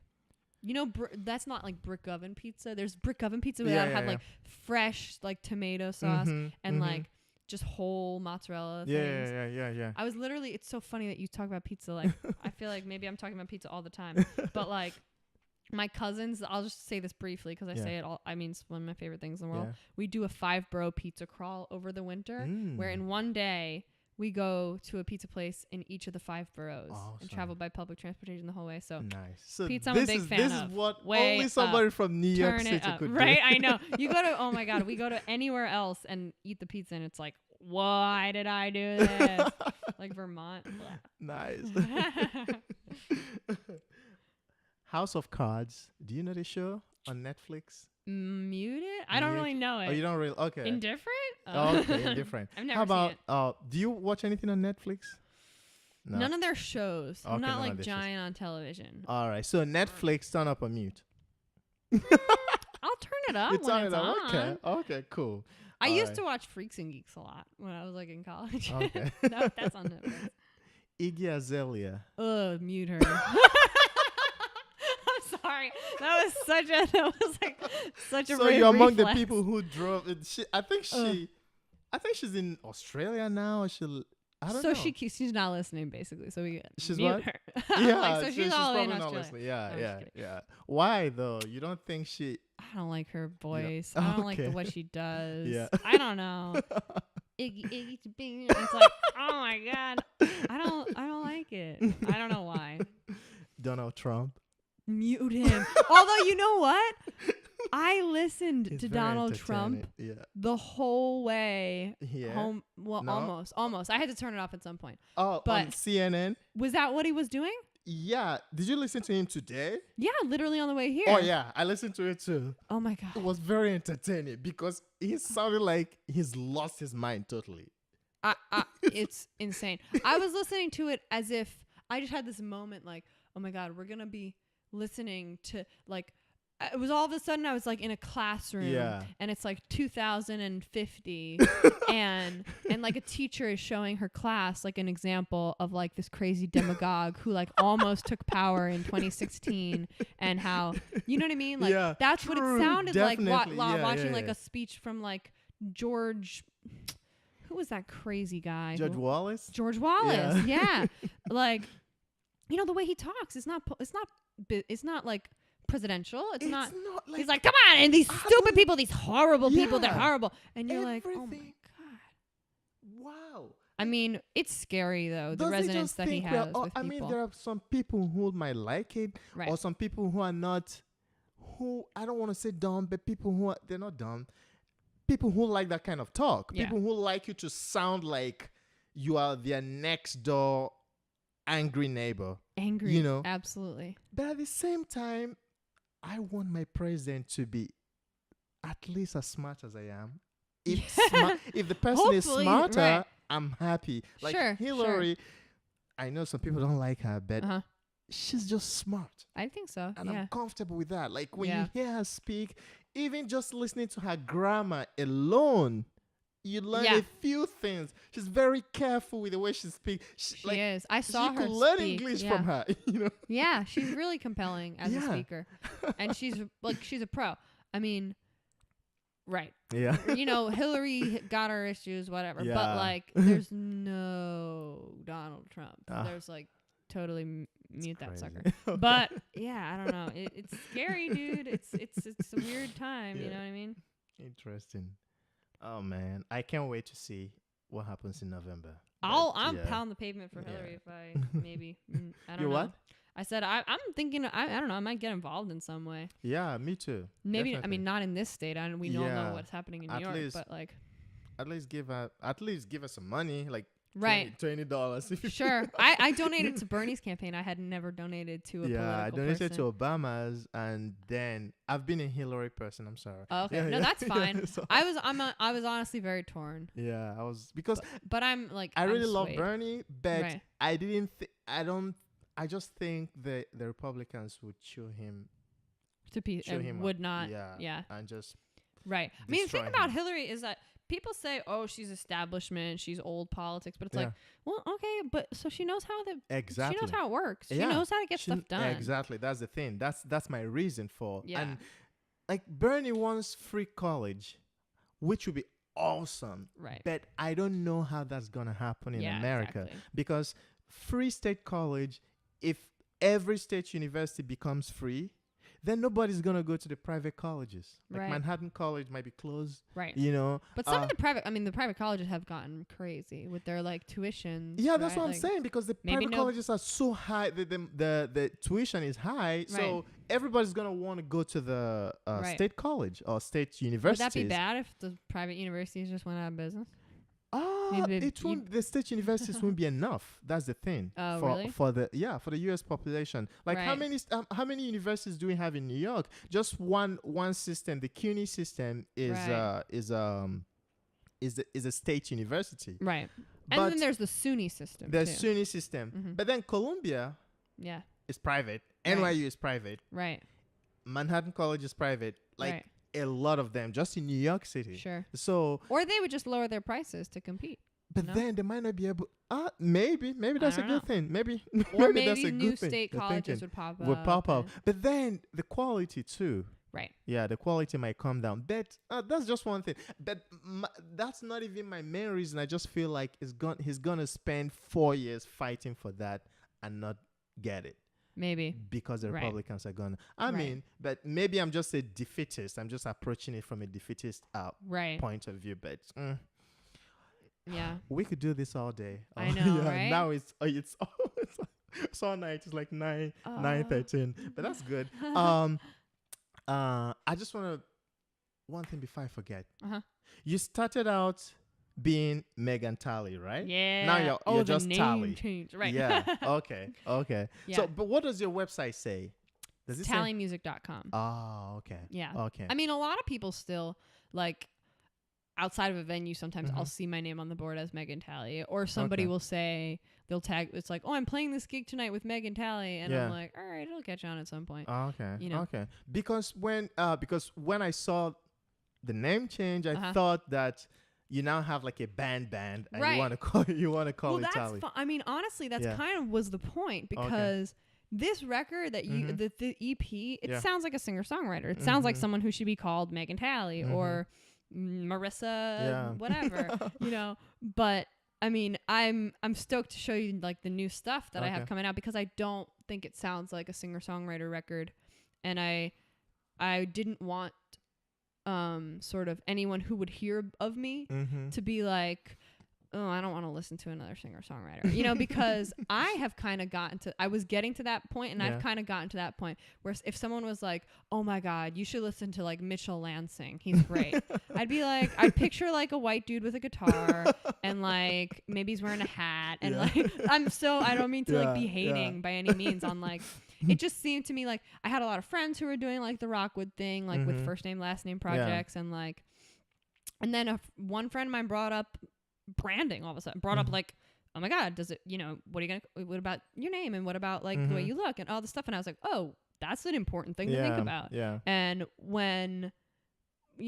you know, that's not like brick oven pizza. There's brick oven pizza that have like fresh like tomato sauce and like just whole mozzarella things. Yeah. I was literally, it's so funny that you talk about pizza. Like, I feel like maybe I'm talking about pizza all the time. But like, my cousins, I'll just say this briefly because I say it all. I mean, it's one of my favorite things in the world. Yeah. We do a 5-borough pizza crawl over the winter where in one day, we go to a pizza place in each of the 5 boroughs and travel by public transportation the whole way. So nice. So pizza, I'm a big fan this of. is what Way only somebody up. from New York Turn City it up, could right? do. I know. You go to, oh my God, we go to anywhere else and eat the pizza and it's like, why did I do this? Like Vermont. Nice. House of Cards. Do you know the show on Netflix? Muted? I don't really know it. Oh, you don't really? Okay. Indifferent? Oh, okay, indifferent. I've never How about, seen it. do you watch anything on Netflix? No. None of their shows. I'm Okay, not none of like their shows. giant on television. All right. So Netflix, turn up on mute. I'll turn it up You when turn it's it up. on. Okay. Okay, cool. I All used right. to watch Freaks and Geeks a lot when I was like in college. Okay. No, that's on Netflix. Iggy Azalea. Ugh, mute her. I'm sorry. That was such a So you're among the people who drove it. I think she's in Australia now. Or I don't know. She's not listening basically. So we She's mute what? her. Yeah, Like, so she's all probably in not Australia. listening. No, I'm just kidding. Yeah. Why though? You don't think she? I don't like her voice. I don't like Okay. what she does. Yeah. I don't know. Iggy, it's like, oh my God. I don't like it. I don't know why. Donald Trump. Mute him. Although you know what? I listened He's to very Donald Trump entertaining. the whole way Yeah. home. Well, No? almost. I had to turn it off at some point. Oh, But- on CNN. Was that what he was doing? Yeah. Did you listen to him today? Yeah, literally on the way here. Oh yeah, I listened to it too. Oh my It God. was very entertaining because he sounded like he's lost his mind totally. It's insane. I was listening to it as if I just had this moment like, oh my God, we're going to be listening to like, it was all of a sudden I was like in a classroom and it's like 2050 and like a teacher is showing her class like an example of like this crazy demagogue who like almost took power in 2016 and how, you know what I mean? Like Yeah, that's what it sounded like definitely. watching like Yeah. a speech from like George, who was that crazy guy? Judge Wallace? George Wallace. Yeah. Like, you know, the way he talks, it's not like presidential. It's not like he's like, come on, and these stupid people, these horrible people, they're Yeah. horrible. And you're like, oh my Everything. God. Wow. I mean, it's scary though, the Does he resonance just that he think we're- has with I people. mean, there are some people who might like it, Right. or some people who are not, who I don't want to say dumb, but people who are, they're not dumb. People who like that kind of talk. Yeah. People who like you to sound like you are their next door angry neighbor. Angry. You know. Absolutely. But at the same time, I want my president to be at least as smart as I am. If the person is Hopefully, smarter, right. I'm happy. Like Sure, Hillary, I know some people don't like her, but Uh-huh. she's just smart. I think so. And Yeah. I'm comfortable with that. Like when Yeah. you hear her speak, even just listening to her grammar alone, you learn Yeah. a few things. She's very careful with the way she speaks. She is. I saw you her could learn speak. English Yeah. from her. You know. Yeah, she's really compelling as a Yeah. speaker. And she's a pro. I mean, right. Yeah. You know, Hillary got her issues, whatever. Yeah. But like, there's no Donald Trump. Ah. There's like totally mute that Crazy. sucker. But yeah, I don't know. It's scary, dude. It's a weird time. You Yeah. know what I mean? Interesting. Oh man, I can't wait to see what happens in November. I'm yeah. pound the pavement for Yeah. Hillary if I maybe. I don't You know. what? I said I'm thinking. I don't know. I might get involved in some way. Yeah, me too. Maybe. I Definitely. mean, not in this state. We don't Yeah. know what's happening in New At York, least- but like, At least give her some money, like right. $20. If you Sure. I donated to Bernie's campaign. I had never donated to a yeah, I political donated person. to Obama's, and then I've been a Hillary person. I'm sorry. Oh, okay. Yeah, No, yeah, that's yeah, fine. so- I was honestly very torn. yeah, I was because But I'm like I I'm really love swayed. Bernie, but Right. I didn't. I don't. I just think the Republicans would chew him. To Chew him would up. not. Yeah. Yeah. And just Right. I mean, the thing destroy about him. Hillary is that people say, "Oh, she's establishment, she's old politics," but it's Yeah. like, well, okay, but so she knows how exactly. she knows how it works. She Yeah. knows how to get She stuff done. Exactly. That's the thing. That's my reason for. Yeah. And like Bernie wants free college, which would be awesome. Right. But I don't know how that's gonna happen in Yeah, America exactly. because free state college, if every state university becomes free, then nobody's gonna go to the private colleges. Like Right. Manhattan College might be closed. Right. You know. But some of the private colleges have gotten crazy with their like tuitions. Yeah, that's right? what I'm Like, saying because the maybe private no- colleges are so high. The tuition is high, so everybody's gonna want to go to the Right. state college or state Would universities. that be bad if the private universities just went out of business? Ah, Maybe it won't. The state universities won't be enough. That's the thing. Oh, for really? for the U.S. population. Like how Right. many universities do we have in New York? Just one system. The CUNY system is Right. is a state university. Right. But And then there's the SUNY system. the too. SUNY system. Mhm. But then Columbia Yeah. is private. Right. NYU is private. Right. Manhattan College is private. Like Right. a lot of them just in New York City. Sure. So, Or they would just lower their prices to compete. but No? then they might not be able. Maybe that's a don't good know. thing. Maybe Or maybe that's maybe a new good thing. state they're colleges thinking. would pop up. up. But then the quality too. Right. Yeah, the quality might come down. But that's just one thing. But that's not even my main reason. I just feel like he's gonna spend 4 years fighting for that and not get it Maybe. because the Right. Republicans are gonna. I Right. mean, but maybe I'm just a defeatist. I'm just approaching it from a defeatist Right. point of view. But Yeah. we could do this all day. I know, right? Now it's it's all night. It's like 9:13. But that's good. I just want to one thing before I forget. Uh-huh. You started out being Megan Talay, right? Yeah. Now you're the just name Talay. change. Right. Yeah. Okay. Yeah. So, but what does your website say? Does it say? Tallymusic.com. Oh, okay. Yeah. Okay. I mean, a lot of people still like outside of a venue. Sometimes I'll Mhm. see my name on the board as Megan Talay, or somebody Okay. will say they'll tag. It's like, oh, I'm playing this gig tonight with Megan Talay, and Yeah. I'm like, all right, it'll catch on at some point. Okay. You know. Okay. Because when I saw the name change, I Uh-huh. thought that you now have like a band and Right. you want to call Well, it that's Talay. I mean, honestly, that's Yeah. kind of was the point because this record that you Mhm. the EP, it Yeah. sounds like a singer-songwriter. It sounds like Mhm. someone who should be called Megan Talay Mhm. or Marissa Yeah. whatever, you know. But I mean, I'm stoked to show you like the new stuff that I have Okay. coming out because I don't think it sounds like a singer-songwriter record, and I didn't want sort of anyone who would hear of me Mm-hmm. to be like, oh, I don't want to listen to another singer-songwriter, you know, because I have kind of I was getting to that point, and Yeah. I've kind of gotten to that point where if someone was like, oh my God, you should listen to like Mitchell Lansing, he's great. I'd be like, I'd picture like a white dude with a guitar and like maybe he's wearing a hat and Yeah. like, I don't mean to like be Yeah, hating yeah. by any means on like, it just seemed to me like I had a lot of friends who were doing like the Rockwood thing, like with first name, last name projects. And like, and then one friend of mine brought up branding all of a sudden, brought up like, oh my God, does it, what about your name? And what about like the way you look and all this stuff? And I was like, oh, that's an important thing to think about. Yeah. And when,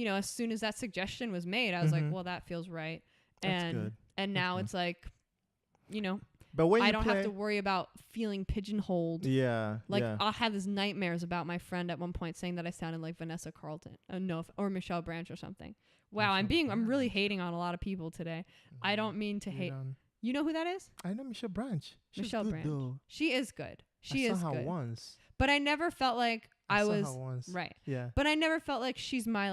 as soon as that suggestion was made, I was like, well, that feels right. That's good. And now it's like, but when I don't have to worry about feeling pigeonholed. Yeah. Like I'll have these nightmares about my friend at one point saying that I sounded like Vanessa Carlton, or Michelle Branch or something. Wow, I'm really hating on a lot of people today. I don't mean to hate. You know who that is? I know Michelle Branch. Michelle Branch. Though. She is good. She I is saw her good. once. But I never felt like I was saw her once. Right. Yeah. But I never felt like she's my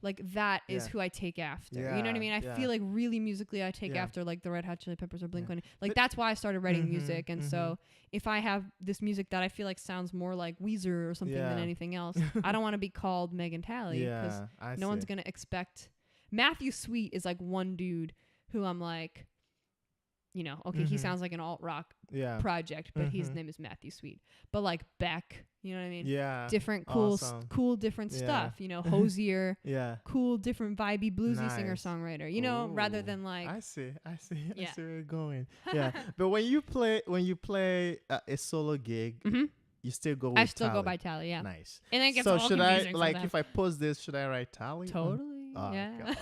like that is who I take after. Yeah. You know what I mean? I feel like really musically I take after like the Red Hot Chili Peppers or Blink-182. Like that's why I started writing music. And so if I have this music that I feel like sounds more like Weezer or something than anything else, I don't want to be called Megan Talley because no one's gonna expect. Matthew Sweet is like one dude who I'm like, he sounds like an alt rock project, but his name is Matthew Sweet. But like Beck, you know what I mean? Yeah. Different cool different stuff, Hosier. Yeah. Cool different vibey bluesy singer-songwriter, rather than like I see where you're going. Yeah. But when you play a solo gig, you still go with I still Talay. go by Talay, yeah. Nice. And then it gets so all should I confusing like sometimes. if I post this, should I write Talay? Totally. Oh, yeah.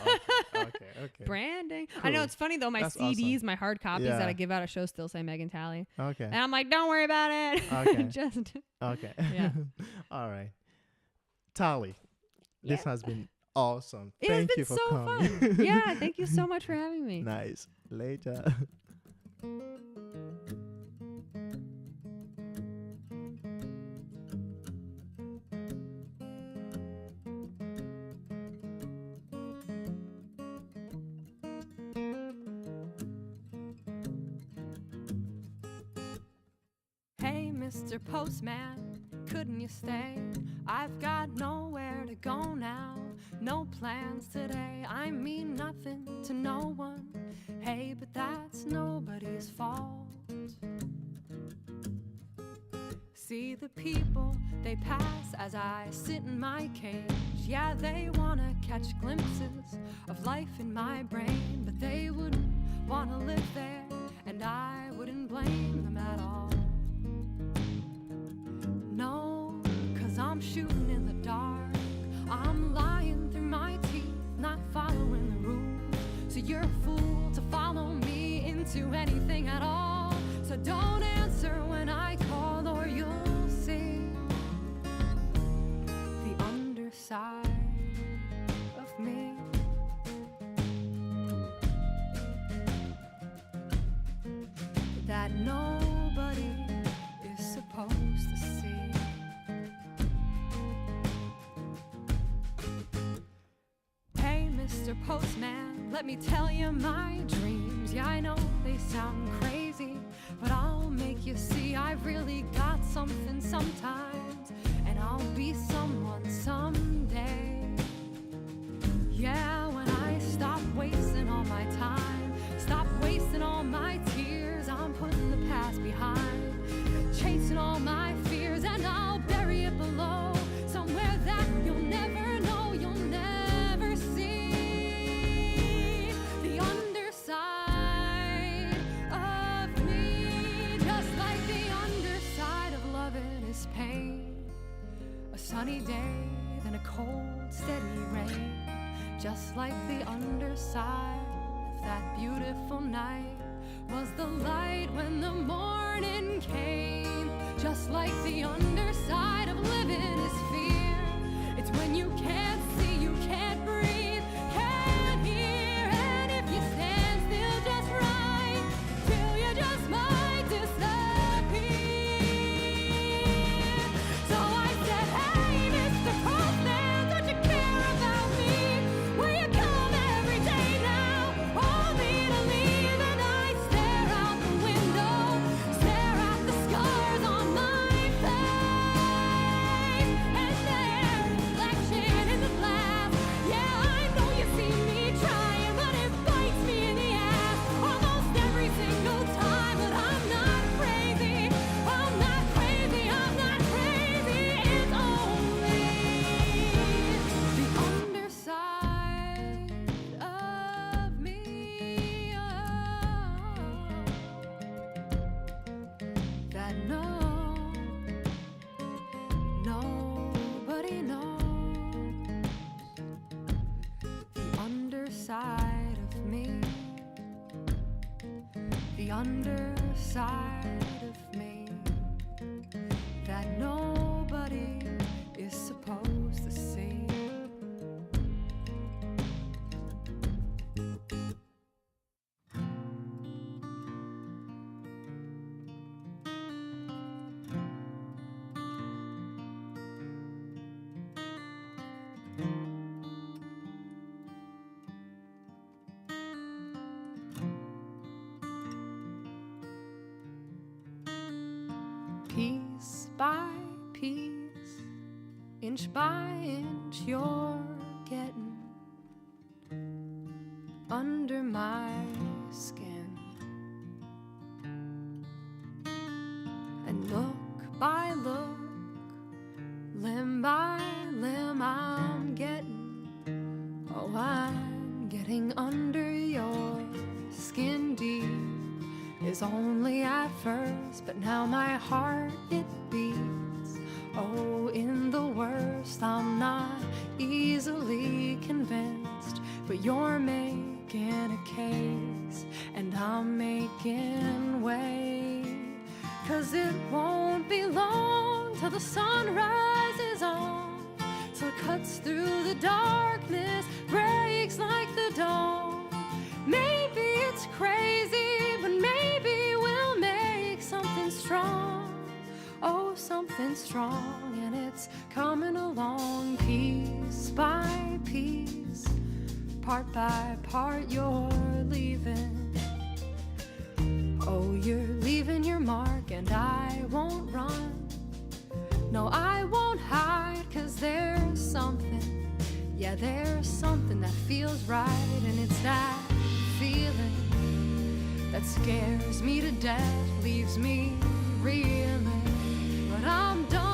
Okay. Branding. Cool. I know it's funny though. My That's CDs, awesome. my hard copies that I give out at shows still say Megan Talley. Okay. And I'm like, don't worry about it. Okay. Just. Okay. Yeah. All right. Talay, this has been awesome. It's Thank been you for so coming. fun. Yeah. Thank you so much for having me. Nice. Later. Mr. Postman, couldn't you stay? I've got nowhere to go now, no plans today. I mean nothing to no one, hey, but that's nobody's fault. See the people, they pass as I sit in my cage. Yeah, they wanna catch glimpses of life in my brain, but they wouldn't wanna live there, and I wouldn't blame them at all. No, 'cause I'm shooting in the dark. I'm lying through my teeth, not following the rules. So you're a fool to follow me into anything at all. So don't answer when I call, or you'll see the underside of me. That nobody is supposed to see. Hey, Mr. Postman, let me tell you my dreams. Yeah, I know they sound crazy, but I'll make you see I've really got something sometimes, and I'll be someone someday. Yeah, when I stop wasting all my time, stop wasting all my tears, I'm putting the past behind, chasing all my fears, and I'll bury it below, somewhere that you'll never know, you'll never see the underside of me. Just like the underside of loving is pain, a sunny day, then a cold, steady rain. Just like the underside of that beautiful night was the light when the morning came. Just like the underside of living is fear. It's when you can't see, you can't breathe, can't hear. And if you stand still just right, till you just might disappear. So I said, hey, Mr. Postman, don't you care about me? Will you come every day now? Hold me to leave, and I stare out the window, stare at the scars on my face. underside of me that nobody is supposed to see. Piece by piece, inch by inch, you're getting under my skin. And look by look, limb by limb, I'm getting under your skin deep. Is only at first, but now my heart, it beats. Oh, in the worst, I'm not easily convinced, but you're making a case, and I'm making way. 'Cause it won't be long till the sun rises on, till it cuts through the darkness, breaks like the dawn. Maybe it's crazy, but maybe we'll make something strong. Oh, something strong, and it's coming along piece by piece, part by part, you're leaving. Oh, you're leaving your mark, and I won't run. No, I won't hide, 'cause there's something, yeah, there's something that feels right, and it's that feeling that scares me to death, leaves me reeling. But I'm done